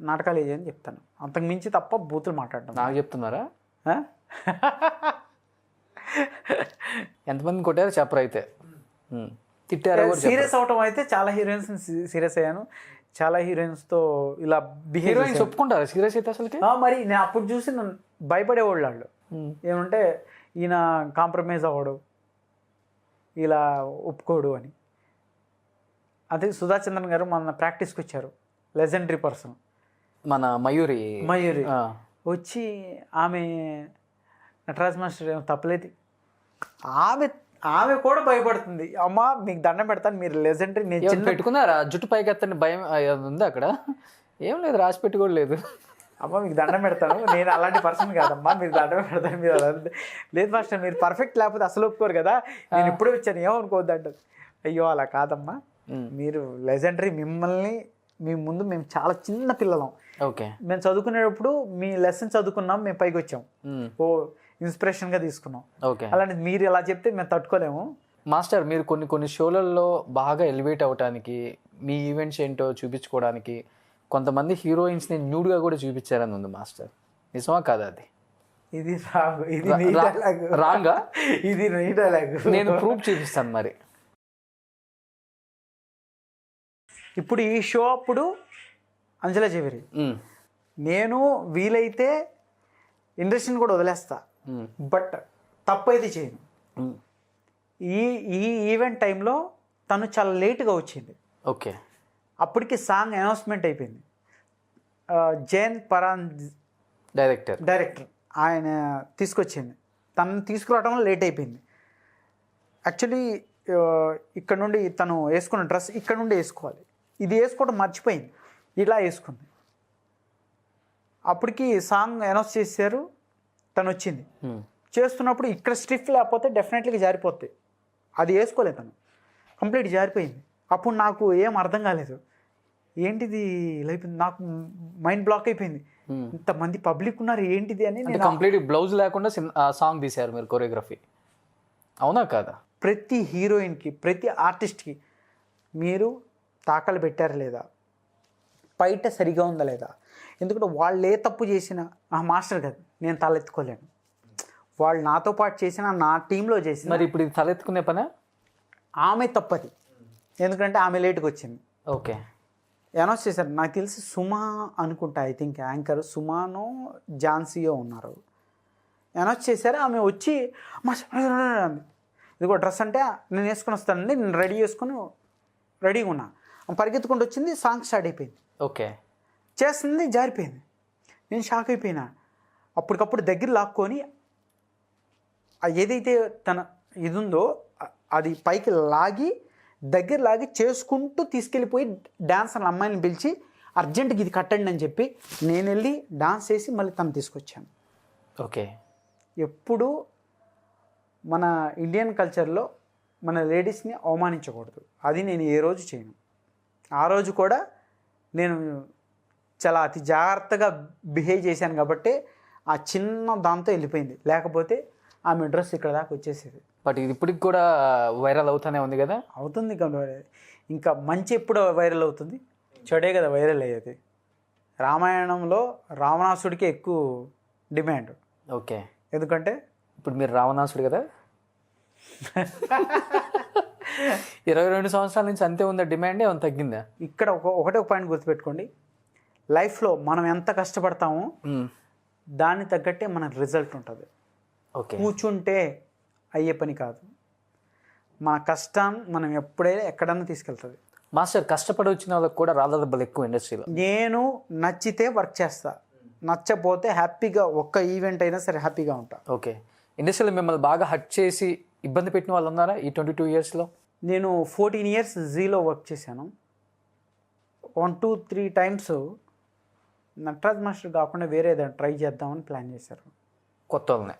నాటకాలు వేయని చెప్తాను, అంతకు మించి తప్ప బూతులు మాట్లాడటం. నాకు చెప్తున్నారా? ఎంతమంది కొట్టారో చెప్పరు అయితే. తిట్టారు. సీరియస్ అవటం అయితే చాలా హీరోయిన్స్ సీరియస్ అయ్యాను, చాలా హీరోయిన్స్తో ఇలా హీరోయిన్స్ ఒప్పుకుంటారు సీరియస్ అయితే అసలు. మరి నేను అప్పుడు చూసి నన్ను భయపడేవాళ్ళు వాళ్ళు, ఏమంటే ఈయన కాంప్రమైజ్ అవ్వడు, ఇలా ఒప్పుకోడు అని. అదే సుధా చంద్రన్ గారు మన ప్రాక్టీస్కి వచ్చారు, లెజెండరీ పర్సన్, మన మయూరి వచ్చి ఆమె నటరాజ్ మాస్టర్ ఏమో తప్పలేదు, ఆమె కూడా భయపడుతుంది. అమ్మ మీకు దండం పెడతాను, మీరు లెజెండరీ. నేను చిన్న పెట్టుకున్నారా జుట్టు పైకి ఎత్తని భయం ఉంది అక్కడ? ఏం లేదు, రాసి పెట్టి కూడా లేదు. అమ్మ మీకు దండం పెడతాను, నేను అలాంటి పర్సన్ కాదమ్మా, మీరు దండం పెడతాను, మీరు అలా లేదు మాస్టర్, మీరు పర్ఫెక్ట్ లేకపోతే అసలు ఒప్పుకోరు కదా, నేను ఇప్పుడే వచ్చాను ఏమనుకోవద్దు అంటారు. అయ్యో అలా కాదమ్మా, మీరు లెజెండరీ, మీ ముందు మేము చాలా చిన్న పిల్లలం. ఓకే, మేము చదువుకునేటప్పుడు మీ లెసన్ చదువుకున్నాం, మేము పైకి వచ్చాం, ఇన్స్పిరేషన్గా తీసుకున్నాం. ఓకే, అలాంటి మీరు ఎలా చెప్తే మేము తట్టుకోలేము. మాస్టర్ మీరు కొన్ని షోలలో బాగా ఎలివేట్ అవ్వడానికి, మీ ఈవెంట్స్ ఏంటో చూపించుకోవడానికి కొంతమంది హీరోయిన్స్ని న్యూడ్గా కూడా చూపించారని ఉంది మాస్టర్, నిజమా కాదా? అది ఇది రాంగా? ఇది నేను ప్రూఫ్ చూపిస్తాను. మరి ఇప్పుడు ఈ షో అప్పుడు అంజలా జవేరి, నేను వీలైతే ఇండస్ట్రీని కూడా వదిలేస్తా, బట్ తప్పు అయితే చేయను. ఈ ఈవెంట్ టైంలో తను చాలా లేట్గా వచ్చింది. ఓకే, అప్పటికి సాంగ్ అనౌన్స్మెంట్ అయిపోయింది. జైన్ పరాన్ డైరెక్టర్ ఆయన తీసుకొచ్చింది. తను తీసుకురావడంలో లేట్ అయిపోయింది. యాక్చువల్లీ ఇక్కడ నుండి తను వేసుకున్న డ్రెస్ ఇక్కడ నుండి వేసుకోవాలి, ఇది వేసుకోవడం మర్చిపోయింది, ఇలా వేసుకుంది. అప్పటికి సాంగ్ అనౌన్స్ చేశారు, తను వచ్చింది. చేస్తున్నప్పుడు ఇక్కడ స్టిఫ్ లేకపోతే డెఫినెట్లీగా జారిపోతాయి. అది వేసుకోలేదు, తను కంప్లీట్ జారిపోయింది. అప్పుడు నాకు ఏం అర్థం కాలేదు, ఏంటిది ఇలా అయిపోయింది, నాకు మైండ్ బ్లాక్ అయిపోయింది. ఇంతమంది పబ్లిక్ ఉన్నారు ఏంటిది అని. నేను కంప్లీట్ బ్లౌజ్ లేకుండా సాంగ్ తీశారు మీరు, కొరియోగ్రఫీ అవునా కాదా? ప్రతి హీరోయిన్కి, ప్రతి ఆర్టిస్ట్కి మీరు తాకలు పెట్టారా లేదా, బయట సరిగా ఉందా లేదా, ఎందుకంటే వాళ్ళు ఏ తప్పు చేసినా మాస్టర్ కాదు, నేను తలెత్తుకోలేను. వాళ్ళు నాతో పాటు చేసిన, నా టీంలో చేసిన. మరి ఇప్పుడు ఇది తలెత్తుకునే పనే? ఆమె తప్పది, ఎందుకంటే ఆమె లేట్గా వచ్చింది. ఓకే, అనౌన్స్ చేశారు, నాకు తెలిసి సుమా అనుకుంటా, ఐ థింక్ యాంకర్ సుమానో ఝాన్సీయో ఉన్నారు. అనౌన్స్ చేశారు, ఆమె వచ్చి ఇదిగో డ్రెస్ అంటే నేను వేసుకొని వస్తానండి, నేను రెడీ చేసుకుని రెడీగా ఉన్నా. పరిగెత్తుకుంటూ వచ్చింది, సాంగ్ స్టార్ట్ అయిపోయింది. ఓకే, చేస్తుంది, జారిపోయింది. నేను షాక్ అయిపోయినా. అప్పటికప్పుడు దగ్గర లాక్కొని ఏదైతే తన ఇది ఉందో అది పైకి లాగి దగ్గర లాగి చేసుకుంటూ తీసుకెళ్ళిపోయి డాన్సర్ అమ్మాయిని పిలిచి అర్జెంటుగా ఇది కట్టండి అని చెప్పి నేను వెళ్ళి డాన్స్ చేసి మళ్ళీ తను తీసుకొచ్చాను. ఓకే, ఎప్పుడు మన ఇండియన్ కల్చర్లో మన లేడీస్ని అవమానించకూడదు, అది నేను ఏ రోజు చేయను. ఆ రోజు కూడా నేను చాలా అతి జాగ్రత్తగా బిహేవ్ చేశాను కాబట్టి ఆ చిన్న దాంతో వెళ్ళిపోయింది, లేకపోతే ఆమె డ్రెస్ ఇక్కడ దాకా వచ్చేసేది. బట్ ఇది ఇప్పటికి కూడా వైరల్ అవుతూనే ఉంది కదా? అవుతుంది కదా. ఇంకా మంచి ఎప్పుడు వైరల్ అవుతుంది, చెడే కదా వైరల్ అయ్యేది. రామాయణంలో రావణాసుడికి ఎక్కువ డిమాండ్. ఓకే, ఎందుకంటే ఇప్పుడు మీరు రావణాసుడు కదా. 22 సంవత్సరాల నుంచి అంతే ఉందా డిమాండ్, ఏమైనా తగ్గిందా? ఇక్కడ ఒకటే ఒక పాయింట్ గుర్తుపెట్టుకోండి, లైఫ్లో మనం ఎంత కష్టపడతామో దాన్ని తగ్గట్టే మన రిజల్ట్ ఉంటుంది. ఓకే, కూర్చుంటే అయ్యే పని కాదు, మన కష్టం మనం ఎప్పుడైనా ఎక్కడన్నా తీసుకెళ్తుంది. మాస్టర్, కష్టపడి వచ్చిన వాళ్ళకి కూడా రాళ్ళ దెబ్బలు ఎక్కువ ఇండస్ట్రీలో. నేను నచ్చితే వర్క్ చేస్తా, నచ్చపోతే హ్యాపీగా ఒక్క ఈవెంట్ అయినా సరే హ్యాపీగా ఉంటా. ఓకే, ఇండస్ట్రీలో మిమ్మల్ని బాగా హర్ట్ చేసి ఇబ్బంది పెట్టిన వాళ్ళు ఉన్నారా ఈ 22 ఇయర్స్లో? నేను 14 ఇయర్స్ జీలో వర్క్ చేశాను. 1-2-3 టైమ్స్ నటరాజ్ మాస్టర్ కాకుండా వేరే ఏదైనా ట్రై చేద్దామని ప్లాన్ చేశారు. కొత్త వాళ్ళనే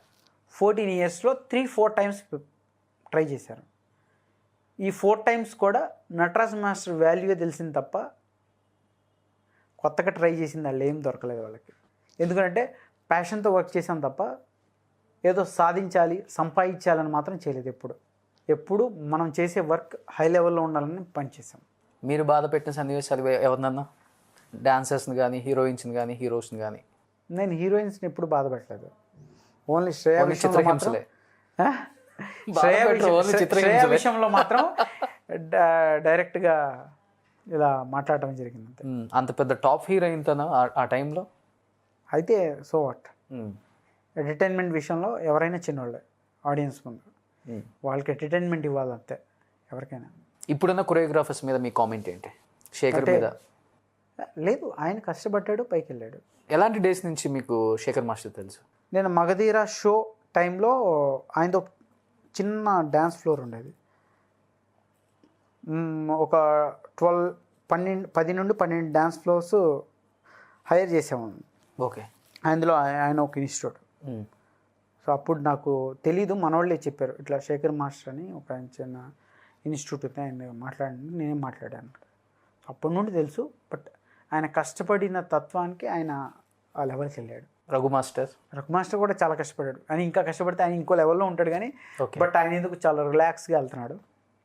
14 ఇయర్స్లో 3-4 టైమ్స్ ట్రై చేశారు. ఈ 4 టైమ్స్ కూడా నటరాజ్ మాస్టర్ వాల్యూవే తెలిసింది తప్ప కొత్తగా ట్రై చేసింది వాళ్ళు ఏం దొరకలేదు వాళ్ళకి. ఎందుకంటే ప్యాషన్తో వర్క్ చేసాం తప్ప ఏదో సాధించాలి, సంపాదించాలని మాత్రం చేయలేదు. ఎప్పుడు మనం చేసే వర్క్ హై లెవెల్లో ఉండాలని పనిచేసాం. మీరు బాధ పెట్టిన సన్నివేశాలు ఎవరినన్నా, డాన్సర్స్ని కానీ, హీరోయిన్స్ని కానీ, హీరోస్ని కానీ? నేను హీరోయిన్స్ని ఎప్పుడు బాధ పెట్టలేదు, ఓన్లీ శ్రేయ విషయంలో మాత్రం డైరెక్ట్గా ఇలా మాట్లాడటం జరిగింది అంతే. అంత పెద్ద టాప్ హీరోయిన్ తన ఆ టైంలో అయితే సో వాట్, ఎంటర్టైన్మెంట్ విషయంలో ఎవరైనా చిన్నవాళ్ళే ఆడియన్స్ ముందు, వాళ్ళకి ఎంటర్టైన్మెంట్ ఇవ్వాలి అంతే ఎవరికైనా. ఇప్పుడున్న కొరియోగ్రాఫర్స్ మీద మీ కామెంట్ ఏంటి? శేఖర్ మీద లేదు, ఆయన కష్టపడ్డాడు, పైకి వెళ్ళాడు. ఎలాంటి డేస్ నుంచి మీకు శేఖర్ మాస్టర్ తెలుసు? నేను మగధీర షో టైంలో ఆయనతో చిన్న డ్యాన్స్ ఫ్లోర్ ఉండేది. ఒక 10 నుండి 12 డ్యాన్స్ ఫ్లోర్స్ హైర్ చేసాము. ఓకే, అందులో ఆయన ఒక ఇన్స్టిట్యూట్. సో అప్పుడు నాకు తెలీదు, మనోళ్ళే చెప్పారు ఇట్లా శేఖర్ మాస్టర్ అని ఒక చిన్న ఇన్స్టిట్యూట్ ఉంది, ఆయన మాట్లాడండి, నేనే మాట్లాడాను. అప్పటి నుండి తెలుసు. బట్ ఆయన కష్టపడిన తత్వానికి ఆయన ఆ లెవెల్కి వెళ్ళాడు. రఘు మాస్టర్ కూడా చాలా కష్టపడ్డాడు. ఆయన ఇంకా కష్టపడితే ఆయన ఇంకో లెవెల్లో ఉంటాడు కానీ, బట్ ఆయన ఎందుకు చాలా రిలాక్స్గా వెళ్తున్నాడు.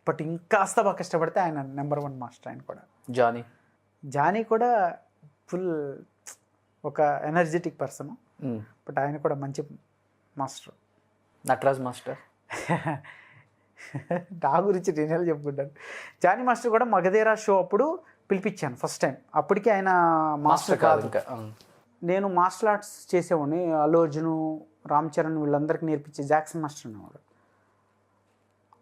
బట్ ఇంకాస్త బాగా కష్టపడితే ఆయన నెంబర్ 1 మాస్టర్. ఆయన కూడా జానీ కూడా ఫుల్ ఒక ఎనర్జెటిక్ పర్సన్. బట్ ఆయన కూడా మంచి మాస్టర్. నటరాజ్ మాస్టర్ నా గురించి నేను చెప్పుకుంటాను. జానీ మాస్టర్ కూడా మగధీర షో అప్పుడు పిలిపించాను ఫస్ట్ టైం. అప్పటికి ఆయన మాస్టర్ కాదు, నేను మార్షల్ ఆర్ట్స్ చేసేవాడిని. అల్లు అర్జున్, రామ్ చరణ్ వీళ్ళందరికీ నేర్పించే జాక్సన్ మాస్టర్ అనేవాడు.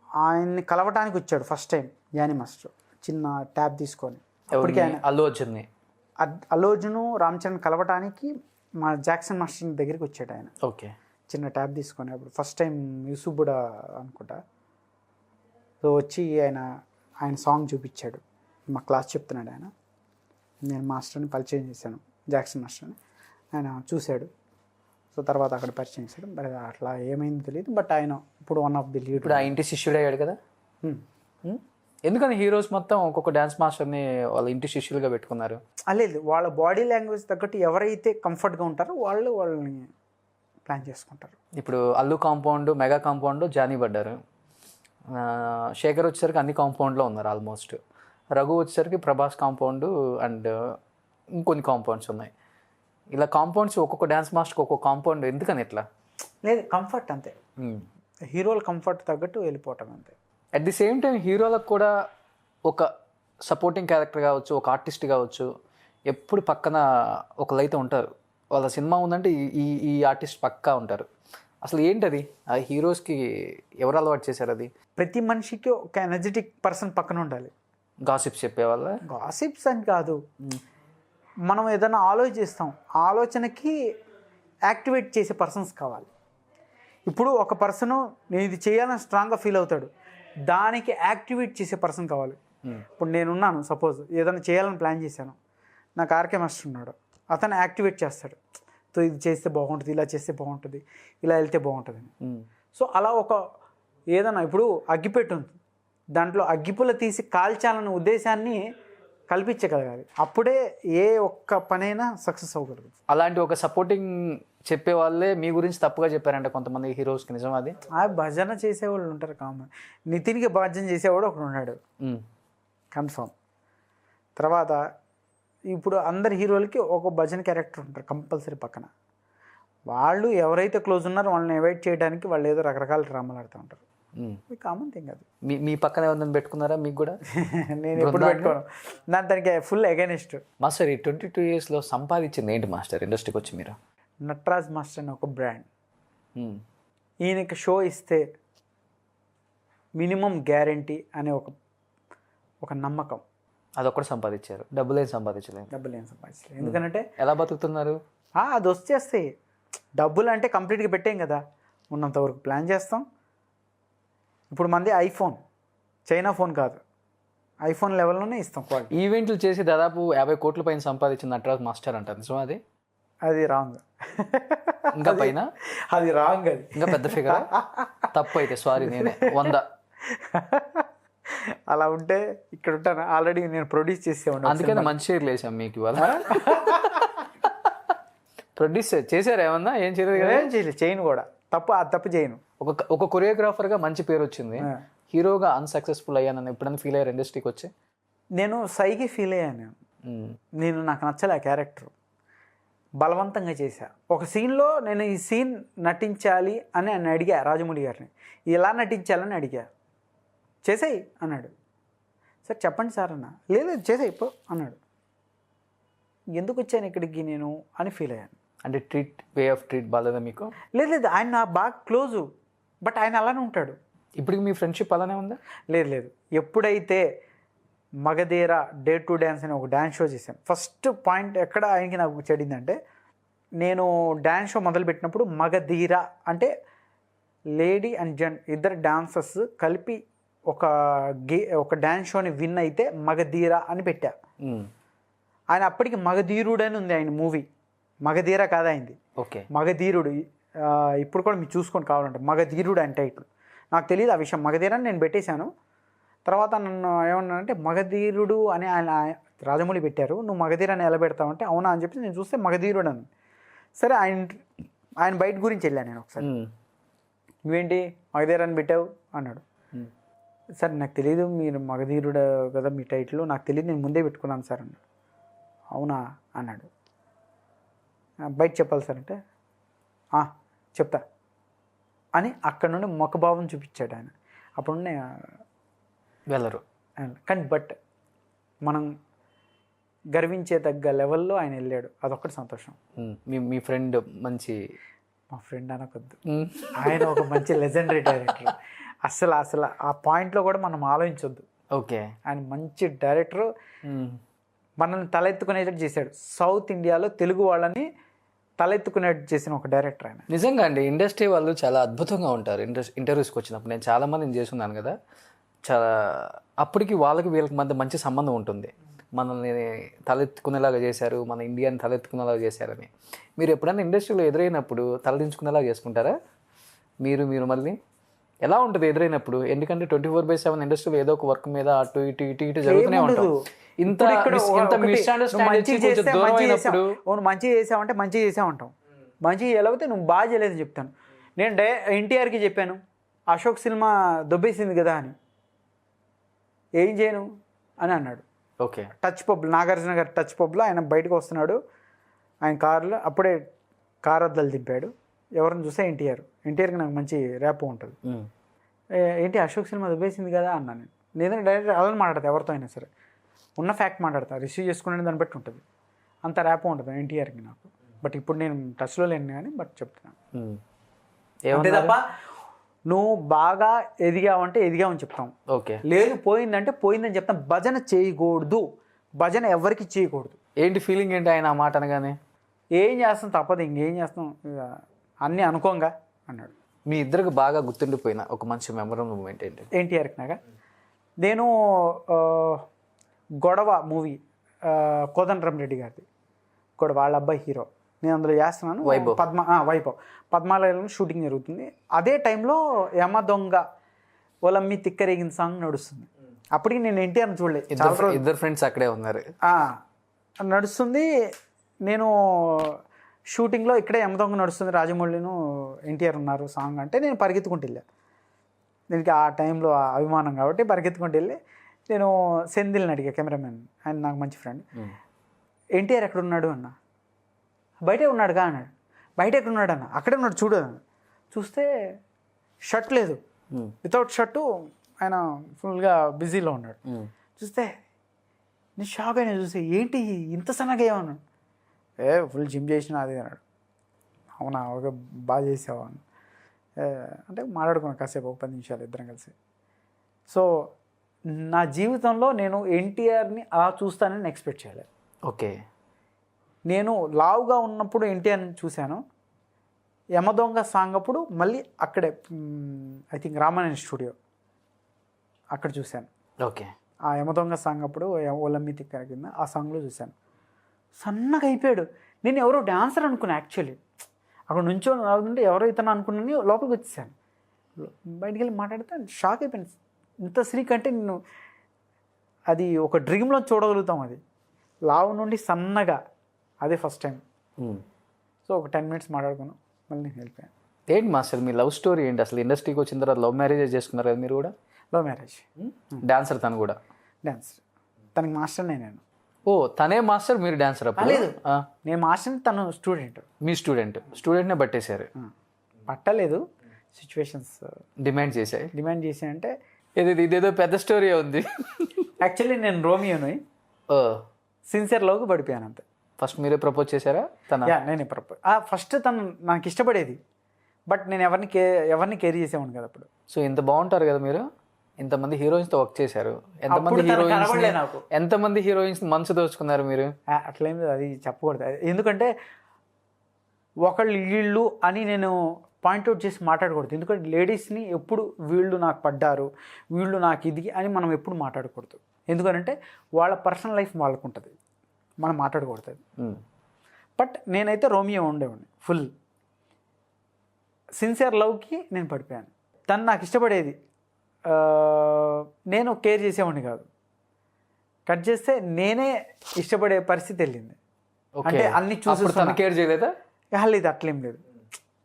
ఆయన్ని కలవటానికి వచ్చాడు ఫస్ట్ టైం జానీ మాస్టర్, చిన్న ట్యాబ్ తీసుకొని. అప్పటికి ఆయన అల్లు అర్జున్, రామ్ చరణ్ కలవటానికి మా జాక్సన్ మాస్టర్ దగ్గరికి వచ్చాడు ఆయన, ఓకే. చిన్న ట్యాబ్ తీసుకొని. అప్పుడు ఫస్ట్ టైం యూసుఫ్ కూడా అనుకుంటా. సో వచ్చి ఆయన సాంగ్ చూపించాడు, మా క్లాస్ చెప్తున్నాడు ఆయన. నేను మాస్టర్ని పరిచయం చేశాను, జాక్సన్ మాస్టర్ని. ఆయన చూశాడు. సో తర్వాత అక్కడ పరిచయం చేశాడు. మరి అట్లా ఏమైందో తెలియదు, బట్ ఆయన ఇప్పుడు వన్ ఆఫ్ ది లీడ్. ఇప్పుడు ఆ ఇంటి శిష్యుడు అయ్యాడు కదా. ఎందుకని హీరోస్ మొత్తం ఒక్కొక్క డ్యాన్స్ మాస్టర్ని వాళ్ళ ఇంటి శిష్యులుగా పెట్టుకున్నారు? లేదు, వాళ్ళ బాడీ లాంగ్వేజ్ తగ్గట్టు ఎవరైతే కంఫర్ట్గా ఉంటారో వాళ్ళని ప్లాన్ చేసుకుంటారు. ఇప్పుడు Allu compound, mega compound Jani పడ్డారు. శేఖర్ వచ్చేసరికి అన్ని కాంపౌండ్లో ఉన్నారు ఆల్మోస్ట్. రఘు వచ్చేసరికి ప్రభాస్ కాంపౌండ్ అండ్ ఇంకొన్ని కాంపౌండ్స్ ఉన్నాయి. ఇలా కాంపౌండ్స్ ఒక్కొక్క డ్యాన్స్ మాస్టర్కి ఒక్కొక్క కాంపౌండ్ ఎందుకని ఇట్లా? లేదు, కంఫర్ట్ అంతే. హీరోల కంఫర్ట్ తగ్గట్టు వెళ్ళిపోవటం అంతే. అట్ ది సేమ్ టైం హీరోలకు కూడా ఒక సపోర్టింగ్ క్యారెక్టర్ కావచ్చు, ఒక ఆర్టిస్ట్ కావచ్చు, ఎప్పుడు పక్కన ఒకళ్ళైతే ఉంటారు. వాళ్ళ సినిమా ఉందంటే ఈ ఆర్టిస్ట్ పక్కా ఉంటారు. అసలు ఏంటది ఆ హీరోస్కి ఎవరు అలవాటు చేశారు అది? ప్రతి మనిషికి ఒక ఎనర్జెటిక్ పర్సన్ పక్కన ఉండాలి. గాసిప్స్ చెప్పేవాళ్ళ? గాసిప్స్ అని కాదు, మనం ఏదైనా ఆలోచిస్తాం, ఆలోచనకి యాక్టివేట్ చేసే పర్సన్స్ కావాలి. ఇప్పుడు ఒక పర్సను నేను ఇది చేయాలని స్ట్రాంగ్గా ఫీల్ అవుతాడు, దానికి యాక్టివేట్ చేసే పర్సన్ కావాలి. ఇప్పుడు నేనున్నాను, సపోజ్ ఏదైనా చేయాలని ప్లాన్ చేశాను, నాకు ఆర్కే మాస్టర్ ఉన్నాడు, అతను యాక్టివేట్ చేస్తాడు. సో ఇది చేస్తే బాగుంటుంది, ఇలా చేస్తే బాగుంటుంది, ఇలా వెళ్తే బాగుంటుంది. సో అలా ఒక ఏదైనా ఇప్పుడు అగ్గిపెట్టు ఉంది, దాంట్లో అగ్గిపుల్ల తీసి కాల్చాలన్న ఉద్దేశాన్ని కల్పించగలగాలి. అప్పుడే ఏ ఒక్క పనైనా సక్సెస్ అవ్వగలదు. అలాంటి ఒక సపోర్టింగ్ చెప్పే వాళ్ళే మీ గురించి తప్పుగా చెప్పారంట కొంతమంది హీరోస్కి, నిజం అది? భజన చేసేవాళ్ళు ఉంటారు కామన్. నితిన్కి భజన చేసేవాడు ఒకడు ఉన్నాడు కన్ఫర్మ్. తర్వాత ఇప్పుడు అందరి హీరోలకి ఒక భజన క్యారెక్టర్ ఉంటారు కంపల్సరీ పక్కన. వాళ్ళు ఎవరైతే క్లోజ్ ఉన్నారో వాళ్ళని అవాయిడ్ చేయడానికి వాళ్ళు ఏదో రకరకాల డ్రామాలు ఆడుతూ ఉంటారు. కామన్ థింగ్ అది. మీ పక్కన ఎవరిని పెట్టుకున్నారా మీకు కూడా? నేను ఎప్పుడు పెట్టుకోను, దానికి ఫుల్ అగైనెస్ట్. మాస్టర్, ఈ 22 yearsలో సంపాదించింది ఏంటి మాస్టర్ ఇండస్ట్రీకి వచ్చి మీరు? నటరాజ్ మాస్టర్ అని ఒక బ్రాండ్. ఈయనకి షో ఇస్తే మినిమం గ్యారంటీ అనే ఒక నమ్మకం. అదొక్కటి సంపాదించారు, డబ్బులు ఏం సంపాదించలేదు. ఎందుకంటే ఎలా బతుకుతున్నారు? అది వచ్చేస్తాయి డబ్బులు అంటే కంప్లీట్గా పెట్టేం కదా, ఉన్నంత వరకు ప్లాన్ చేస్తాం. ఇప్పుడు మంది ఐఫోన్, చైనా ఫోన్ కాదు, ఐఫోన్ లెవెల్లోనే ఇస్తాం క్వాలిటీ. ఈవెంట్లు చేసి దాదాపు 50 కోట్ల పైన సంపాదించిన నటరాజ్ మాస్టర్ అంటారు, నిజం అది? అది రాంగ్. ఇంకా పైన అది రాంగ్, అది ఇంకా పెద్ద ఫిగర్. తప్పు అయితే సారీ, నేనే 100. అలా ఉంటే ఇక్కడ ఉంటాను, ఆల్రెడీ నేను ప్రొడ్యూస్ చేసేవాడిని. అందుకని మంచి షేర్ లేసాం మీకు ఇవాళ. ప్రొడ్యూస్ చేశారు ఏమన్నా? ఏం చేయలేదు కదా? ఏం చేయలేదు, చేయను కూడా. తప్పు చేయను. ఒక కొరియోగ్రాఫర్గా మంచి పేరు వచ్చింది, హీరోగా అన్సక్సెస్ఫుల్ అయ్యానని ఎప్పుడైనా ఫీల్ అయ్యారు ఇండస్ట్రీకి వచ్చి? నేను సైకి ఫీల్ అయ్యాను. నాకు నచ్చలే ఆ క్యారెక్టర్, బలవంతంగా చేశా. ఒక సీన్లో నేను ఈ సీన్ నటించాలి అని ఆయన అడిగా, రాజమౌళి గారిని ఎలా నటించాలని అడిగా. చేసేయి అన్నాడు. సార్ చెప్పండి సార్ అన్న. లేదు చేసేయి పో అన్నాడు. ఎందుకు వచ్చాను ఇక్కడికి నేను అని ఫీల్ అయ్యాను. అంటే వే ఆఫ్ ట్రీట్ బాగాలేదా మీకు? లేదు, ఆయన నా బాగా క్లోజు, బట్ ఆయన అలానే ఉంటాడు. ఇప్పటికి మీ ఫ్రెండ్షిప్ అలానే ఉందా? లేదు. ఎప్పుడైతే మగధీర డే టు డ్యాన్స్ అని ఒక డ్యాన్స్ షో చేశాను, ఫస్ట్ పాయింట్ ఎక్కడ ఆయనకి నాకు చెడిందంటే, నేను డ్యాన్స్ షో మొదలుపెట్టినప్పుడు మగధీర అంటే లేడీ అండ్ జెంట్ ఇద్దరు డాన్సర్స్ కలిపి ఒక డ్యాన్స్ షోని విన్ అయితే మగధీర అని పెట్టా. ఆయన అప్పటికి మగధీరుడు అని ఉంది ఆయన మూవీ, మగధీర కాదా అయింది. ఓకే, మగధీరుడు. ఇప్పుడు కూడా మీరు చూసుకొని కావాలంటే మగధీరుడు అంటే టైటిల్. నాకు తెలియదు ఆ విషయం, మగధీర అని నేను పెట్టేశాను. తర్వాత నన్ను ఏమన్నానంటే మగధీరుడు అని ఆయన రాజమౌళి పెట్టారు, నువ్వు మగధీర అని ఎలా పెడతావు అంటే అవునా అని చెప్పి నేను చూస్తే మగధీరుడు అని. సరే, ఆయన బయట గురించి వెళ్ళాను నేను ఒకసారి. నువ్వేంటి మగధీర అని పెట్టావు అన్నాడు. సార్ నాకు తెలియదు, మీరు మగధీరుడు కదా మీ టైటిల్, నాకు తెలియదు, నేను ముందే పెట్టుకున్నాను సార్ అన్నాడు. అవునా అన్నాడు. బయట చెప్పాలి సార్ అంటే చెప్తా అని అక్కడ నుండి మొక్కభావం చూపించాడు ఆయన. అప్పుడు వెళ్ళరు కానీ బట్ మనం గర్వించేదగ్గ లెవెల్లో ఆయన వెళ్ళాడు, అదొక్కటి సంతోషం. మీ ఫ్రెండ్ మంచి, మా ఫ్రెండ్ అనకొద్దు, ఆయన ఒక మంచి లెజెండరీ డైరెక్టర్. అసలు ఆ పాయింట్లో కూడా మనం ఆలోచించొద్దు. ఓకే, ఆయన మంచి డైరెక్టరు, మనల్ని తలెత్తుకునేటట్టు చేశాడు. సౌత్ ఇండియాలో తెలుగు వాళ్ళని తలెత్తుకునేట్టు చేసిన ఒక డైరెక్టర్ ఆయన. నిజంగా అండి ఇండస్ట్రీ వాళ్ళు చాలా అద్భుతంగా ఉంటారు. ఇంటర్వ్యూస్కి వచ్చినప్పుడు నేను చాలా మందిని చేస్తున్నాను కదా, చాలా అప్పటికి వాళ్ళకి వీళ్ళకి మధ్య మంచి సంబంధం ఉంటుంది. మనల్ని తలెత్తుకునేలాగా చేశారు, మన ఇండియాని తలెత్తుకునేలాగా చేశారని. మీరు ఎప్పుడైనా ఇండస్ట్రీలో ఎదురైనప్పుడు తలదించుకునేలాగా చేసుకుంటారా? మీరు మళ్ళీ ఎలా ఉంటుంది ఎదురైనప్పుడు? ఎందుకంటే 24/7 ఇండస్ట్రీలో ఏదో ఒక వర్క్ మీద అటు ఇటు జరుగుతూనే ఉంటాం. ఇంత మంచిగా చేసావంటే మంచిగా చేసా ఉంటాం, మంచిగా చేయలేకపోతే నువ్వు బాగా చేయలేదని చెప్తాను. నేను ఎన్టీఆర్కి చెప్పాను, అశోక్ సినిమా దొబ్బేసింది కదా అని. ఏం చేయను అని అన్నాడు. ఓకే, టచ్ పబ్, నాగార్జున గారి టచ్ పబ్లో ఆయన బయటకు వస్తున్నాడు, ఆయన కారులో అప్పుడే కారు అద్దాలు దింపాడు. ఎవరిని చూస్తే ఎన్టీఆర్కి నాకు మంచి ర్యాప్ ఉంటుంది. ఏంటి అశోక్ సినిమా దుబ్బేసింది కదా అన్నాను నేను. లేదంటే డైరెక్ట్ అలా మాట్లాడతా, ఎవరితో అయినా సరే ఉన్న ఫ్యాక్ట్ మాట్లాడతా, రిసీవ్ చేసుకునే దాన్ని బట్టి ఉంటుంది. అంత ర్యాప్ ఉంటుంది ఎన్టీఆర్కి నాకు. బట్ ఇప్పుడు నేను టచ్లో లేను కానీ బట్ చెప్తున్నాను అంతే తప్ప నువ్వు బాగా ఎదిగావంటే ఎదిగావని చెప్తాం. ఓకే, లేదు పోయిందంటే పోయిందని చెప్తాం. భజన చేయకూడదు, భజన ఎవరికి చేయకూడదు. ఏంటి ఫీలింగ్ ఏంటి ఆయన ఆ మాట అనగానే? ఏం చేస్తాం, తప్పదు, ఇంకేం చేస్తాం, అన్నీ అనుకోంగా అన్నాడు. మీ ఇద్దరికి బాగా గుర్తుండిపోయిన ఒక మంచి మెమరబుల్ మూమెంట్ ఏంటి? ఎన్టీఆర్కి నాగా నేను గొడవ మూవీ, కోదండరాం రెడ్డి గారిది గొడవ, వాళ్ళ అబ్బాయి హీరో, నేను అందులో చేస్తున్నాను. వైభవ్ పద్మాలయంలో షూటింగ్ జరుగుతుంది. అదే టైంలో యమ దొంగ ఒలమ్మి తిక్కరేగిన సాంగ్ నడుస్తుంది. అప్పటికి నేను ఎన్టీఆర్ని చూడలేదు, ఇద్దరు ఫ్రెండ్స్ అక్కడే ఉన్నారు, నడుస్తుంది. నేను షూటింగ్లో ఇక్కడే యమ దొంగ నడుస్తుంది, రాజమౌళిను ఎన్టీఆర్ ఉన్నారు సాంగ్ అంటే నేను పరిగెత్తుకుంటూ వెళ్ళా. దీనికి ఆ టైంలో అభిమానం కాబట్టి పరిగెత్తుకుంటూ వెళ్ళి నేను సెంధిల్ని అడిగా, కెమెరామెన్, ఆయన నాకు మంచి ఫ్రెండ్. ఎన్టీఆర్ ఎక్కడున్నాడు అన్న. బయటే ఉన్నాడుగా అన్నాడు. బయట ఎక్కడున్నాడు అన్న. అక్కడే ఉన్నాడు చూడు అన్న. చూస్తే షర్ట్ లేదు, వితౌట్ షర్టు ఆయన ఫుల్గా బిజీలో ఉన్నాడు. చూస్తే నేను షాక్ అయినా, చూసి ఏంటి ఇంత సన్నగా ఏమన్నాడు. ఫుల్ జిమ్ చేసిన అది అన్నాడు. అవునా, ఒక బాగా చేసావా అని అంటే మాట్లాడుకున్నాను కాసేపు, ఒక 10 నిమిషాలు ఇద్దరం కలిసి. సో నా జీవితంలో నేను ఎన్టీఆర్ని అలా చూస్తానని ఎక్స్పెక్ట్ చేయలేదు. ఓకే, నేను లావుగా ఉన్నప్పుడు ఎన్టీఆర్ని చూశాను. యమదొంగ సాంగ్ అప్పుడు మళ్ళీ అక్కడే ఐ థింక్ రామాయణ స్టూడియో అక్కడ చూశాను. ఓకే, ఆ యమదొంగ సాంగ్ అప్పుడు ఒలమ్మి తిక్కర కింద ఆ సాంగ్లో చూశాను. సన్నగా అయిపోయాడు. నేను ఎవరో డాన్సర్ అనుకున్నా యాక్చువల్లీ. అక్కడ నుంచో నుండి ఎవరో ఇతను అనుకున్నాను, లోపలికి వచ్చేసాను. బయటికి వెళ్ళి మాట్లాడితే షాక్ అయిపోయాను. ఇంత శ్రీక్ అంటే నేను అది ఒక డ్రీమ్లో చూడగలుగుతాం. అది లావు నుండి సన్నగా, అదే ఫస్ట్ టైం. సో ఒక 10 మినిట్స్ మాట్లాడుకున్నాం, మళ్ళీ నేను వెళ్ళిపోయాను. ఏంటి మాస్టర్ మీ లవ్ స్టోరీ ఏంటి అసలు? ఇండస్ట్రీకి వచ్చిన తర్వాత లవ్ మ్యారేజ్ చేసుకున్నారు కదా మీరు కూడా? Love marriage. డాన్సర్ తను కూడా? డాన్సర్, తనకి మాస్టర్నే నేను. ఓ, తనే మాస్టర్, మీరు డాన్సర్? లేదు, నేను మాస్టర్, తను స్టూడెంట్. మీ స్టూడెంట్నే పట్టేశారు? పట్టలేదు, సిచ్యువేషన్స్ డిమాండ్ చేశాయంటే ఇదేదో పెద్ద స్టోరీ ఉంది. యాక్చువల్లీ నేను రోమియోని సిన్సియర్ లవ్కి పడిపోయాను అంతే. ఫస్ట్ మీరే ప్రపోజ్ చేశారా? నేనే ప్రపోజ్. ఫస్ట్ తను నాకు ఇష్టపడేది, బట్ నేను ఎవరిని కేర్ చేసేవాడిని కదా అప్పుడు. సో ఇంత బాగుంటారు కదా మీరు, ఇంతమంది హీరోయిన్స్తో వర్క్ చేశారు, ఎంతమంది హీరోయిన్స్ మనసు దోచుకున్నారు మీరు? అట్లేం లేదు, అది చెప్పకూడదు. ఎందుకంటే ఒకళ్ళు వీళ్ళు అని నేను పాయింట్అవుట్ చేసి మాట్లాడకూడదు. ఎందుకంటే లేడీస్ని ఎప్పుడు వీళ్ళు నాకు పడ్డారు, వీళ్ళు నాకు ఇది అని మనం ఎప్పుడు మాట్లాడకూడదు. ఎందుకంటే వాళ్ళ పర్సనల్ లైఫ్ వాళ్ళకు ఉంటుంది, మనం మాట్లాడకూడదు. బట్ నేనైతే రోమియో ఉండేవాడిని ఫుల్. సిన్సియర్ లవ్కి నేను పడిపోయాను. తను నాకు ఇష్టపడేది, నేను కేర్ చేసేవాడిని కాదు. కట్ చేస్తే నేనే ఇష్టపడే పరిస్థితి వెళ్ళింది. అంటే అన్ని చూసి కేర్ చేయలేదా? లేదు, అట్లేం లేదు.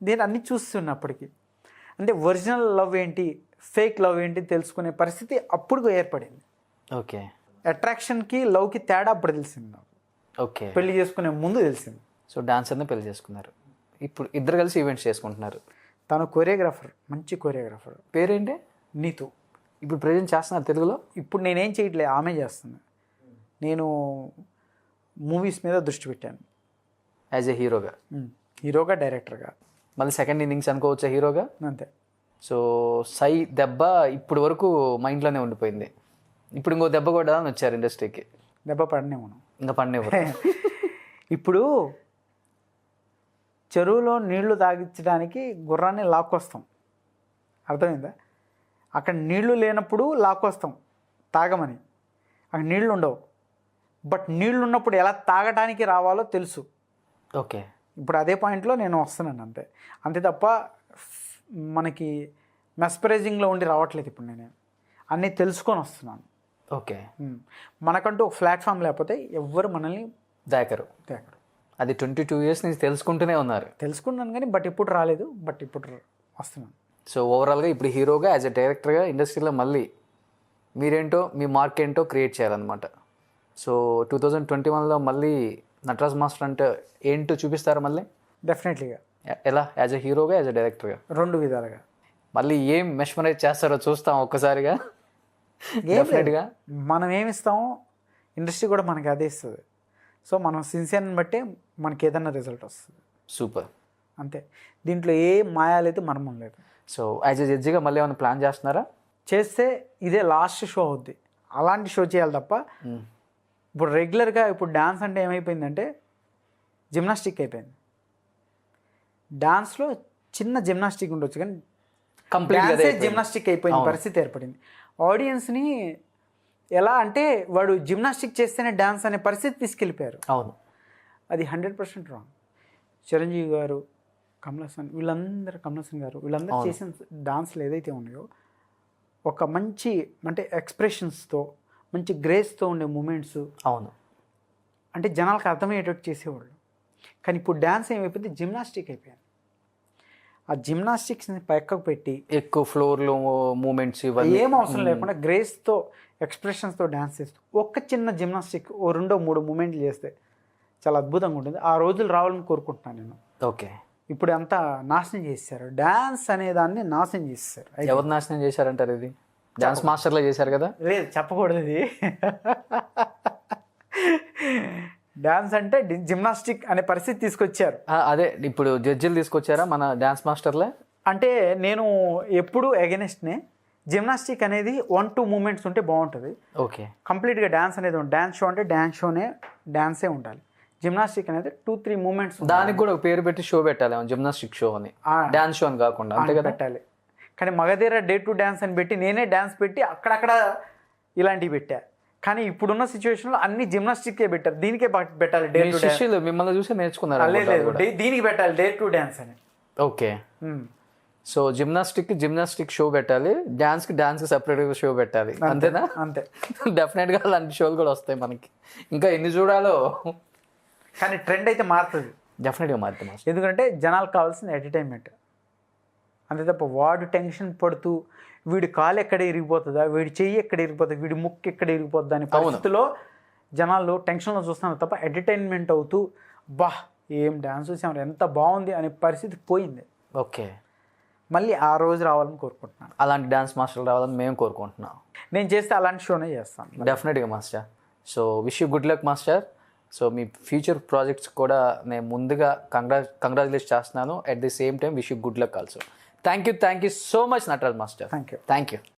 నేను అన్ని చూస్తున్నప్పటికీ అంటే ఒరిజినల్ లవ్ ఏంటి, ఫేక్ లవ్ ఏంటి తెలుసుకునే పరిస్థితి అప్పుడు ఏర్పడింది. ఓకే, అట్రాక్షన్కి లవ్కి తేడా అప్పుడు తెలిసింది నాకు. ఓకే, పెళ్లి చేసుకునే ముందు తెలిసింది. సో డాన్సర్ని పెళ్లి చేసుకున్నారు, ఇప్పుడు ఇద్దరు కలిసి ఈవెంట్స్ చేసుకుంటున్నారు. తను కొరియోగ్రాఫర్, మంచి కొరియోగ్రాఫర్. పేరేంటి? నీతు. ఇప్పుడు ప్రజెంట్ చేస్తున్నారు తెలుగులో? ఇప్పుడు నేనేం చేయట్లేదు, ఆమె చేస్తుంది. నేను మూవీస్ మీద దృష్టి పెట్టాను యాజ్ ఏ హీరోగా డైరెక్టర్గా. మళ్ళీ సెకండ్ ఇన్నింగ్స్ అనుకోవచ్చా హీరోగా? అంతే. సో సై దెబ్బ ఇప్పుడు వరకు మైండ్లోనే ఉండిపోయింది. ఇప్పుడు ఇంకో దెబ్బ కొట్టదని వచ్చారు ఇండస్ట్రీకి. దెబ్బ పడనే మనం ఇంకా పడినవ్వరు. ఇప్పుడు చెరువులో నీళ్లు తాగించడానికి గుర్రాన్ని లాక్కొస్తాం, అర్థమైందా? అక్కడ నీళ్లు లేనప్పుడు లాక్కొస్తాం తాగమని, అక్కడ నీళ్లు ఉండవు. బట్ నీళ్లు ఉన్నప్పుడు ఎలా తాగడానికి రావాలో తెలుసు. ఓకే. ఇప్పుడు అదే పాయింట్లో నేను వస్తున్నాను, అంతే. అంతే తప్ప మనకి మెస్పరైజింగ్లో ఉండి రావట్లేదు. ఇప్పుడు నేను అన్నీ తెలుసుకొని వస్తున్నాను. ఓకే. మనకంటూ ఒక ప్లాట్ఫామ్ లేకపోతే ఎవ్వరు మనల్ని దాకరు. తేకరు. అది 22 years నుంచి తెలుసుకుంటూనే ఉన్నారు. తెలుసుకున్నాను కానీ బట్ ఇప్పుడు రాలేదు, బట్ ఇప్పుడు వస్తున్నాను. సో ఓవరాల్గా ఇప్పుడు హీరోగా యాజ్ ఎ డైరెక్టర్గా ఇండస్ట్రీలో మళ్ళీ మీరేంటో మీ మార్క్ ఏంటో క్రియేట్ చేయాలన్నమాట. సో 2021లో మళ్ళీ నటరాజ్ మాస్టర్ అంటే ఏంటో చూపిస్తారా మళ్ళీ? డెఫినెట్లీగా. ఎలా? యాజ్ ఎ హీరోగా, యాజ్ ఎ డైరెక్టర్గా? 2 విధాలుగా. మళ్ళీ ఏం మెస్మరైజ్ చేస్తారో చూస్తాం ఒక్కసారిగా. డెఫినెట్గా మనం ఏమిస్తామో ఇండస్ట్రీ కూడా మనకి అదే ఇస్తుంది. సో మనం సిన్సియర్ని బట్టే మనకి ఏదైనా రిజల్ట్ వస్తుంది. సూపర్. అంతే, దీంట్లో ఏ మాయా లేదు, మర్మం లేదు. సో యాజ్ ఎ జడ్జిగా మళ్ళీ ఏమైనా ప్లాన్ చేస్తున్నారా? చేస్తే ఇదే లాస్ట్ షో అవుద్ది, అలాంటి షో చేయాలి తప్ప ఇప్పుడు రెగ్యులర్గా ఇప్పుడు డ్యాన్స్ అంటే ఏమైపోయిందంటే జిమ్నాస్టిక్ అయిపోయింది. డాన్స్లో చిన్న జిమ్నాస్టిక్ ఉండొచ్చు కానీ కంప్లీట్గా జిమ్నాస్టిక్ అయిపోయిన పరిస్థితి ఏర్పడింది. ఆడియన్స్ని ఎలా అంటే వాడు జిమ్నాస్టిక్ చేస్తేనే డ్యాన్స్ అనే పరిస్థితి తీసుకెళ్ళిపోయారు. అవును, అది 100% రాంగ్. చిరంజీవి గారు, కమల్ హాసన్ గారు వీళ్ళందరూ చేసిన డాన్స్లు ఏదైతే ఉన్నాయో ఒక మంచి అంటే ఎక్స్ప్రెషన్స్తో మంచి గ్రేస్తో ఉండే మూమెంట్స్, అవును, అంటే జనాలకు అర్థమయ్యేటట్టు చేసేవాళ్ళు. కానీ ఇప్పుడు డ్యాన్స్ ఏమైపోయింది, జిమ్నాస్టిక్ అయిపోయింది. ఆ జిమ్నాస్టిక్స్ని పక్కకు పెట్టి ఎక్కువ ఫ్లోర్లో మూమెంట్స్ ఏం అవసరం లేకుండా గ్రేస్తో ఎక్స్ప్రెషన్స్తో డ్యాన్స్ చేస్తూ ఒక్క చిన్న జిమ్నాస్టిక్ 2-3 మూమెంట్లు చేస్తే చాలా అద్భుతంగా ఉంటుంది. ఆ రోజులు రావాలని కోరుకుంటున్నాను నేను. ఓకే. ఇప్పుడు అంతా నాశనం చేశారు, డ్యాన్స్ అనే దాన్ని నాశనం చేశారు. ఎవరు నాశనం చేశారంటారు? ఇది డ్యాన్స్ మాస్టర్లో చేశారు కదా. లేదు, చెప్పకూడదు ఇది. డ్యాన్స్ అంటే జిమ్నాస్టిక్ అనే పరిస్థితి తీసుకొచ్చారు. అదే ఇప్పుడు జడ్జిలు తీసుకొచ్చారా మన డ్యాన్స్ మాస్టర్లే? అంటే నేను ఎప్పుడు ఎగెనిస్ట్నే. జిమ్నాస్టిక్ అనేది 1-2 మూమెంట్స్ ఉంటే బాగుంటుంది. ఓకే. కంప్లీట్గా డ్యాన్స్ అనేది డ్యాన్స్ షో అంటే డ్యాన్సే ఉండాలి. జిమ్నాస్టిక్ అనేది 2-3 మూమెంట్స్. దానికి కూడా ఒక పేరు పెట్టి షో పెట్టాలి, జిమ్నాస్టిక్ షో అని, డ్యాన్స్ షో అని కాకుండా, అంతే కదా పెట్టాలి. కానీ మగధీర డే టు డ్యాన్స్ అని పెట్టి నేనే డ్యాన్స్ పెట్టి అక్కడక్కడ ఇలాంటివి పెట్టా. కానీ ఇప్పుడున్న సిచ్యువేషన్లో అన్ని జిమ్నాస్టిక్కే పెట్టారు, దీనికే పెట్టాలి డే టు డ్యాన్స్. శిష్యులు మిమ్మల్ని చూసి నేర్చుకున్నారు? లేదు, దీనికి పెట్టాలి డే టు డ్యాన్స్ అని. ఓకే. సో జిమ్నాస్టిక్ షో పెట్టాలి, డాన్స్కి సపరేట్గా షో పెట్టాలి, అంతేనా? అంతే. డెఫినెట్గా అలాంటి షోలు కూడా వస్తాయి మనకి, ఇంకా ఎన్ని చూడాలో. కానీ ట్రెండ్ అయితే మారుతుంది, డెఫినెట్గా మారుతుంది. ఎందుకంటే జనాలకు కావాల్సిన ఎంటర్టైన్మెంట్, అంతే తప్ప వాడు టెన్షన్ పడుతూ వీడి కాలు ఎక్కడ ఇరిగిపోతుందా, వీడి చెయ్యి ఎక్కడ ఇరిగిపోతుంది, వీడి ముక్కు ఎక్కడ ఇరిగిపోతుందా అనే పరిస్థితిలో జనాలు టెన్షన్లో చూస్తున్నారు తప్ప ఎంటర్టైన్మెంట్ అవుతూ ఏం డ్యాన్స్ చూసాం ఎంత బాగుంది అనే పరిస్థితి పోయింది. ఓకే. మళ్ళీ ఆ రోజు రావాలని కోరుకుంటున్నాను. అలాంటి డ్యాన్స్ మాస్టర్లు రావాలని మేము కోరుకుంటున్నాం. నేను చేస్తే అలాంటి షోనే చేస్తాను డెఫినెట్గా master. So wish you good luck master. So me future projects కూడా నేను ముందుగా కంగ్రాచులేట్ చేస్తున్నాను. At the same time wish you good luck also. Thank you so much Nataraj master. Thank you. Thank you.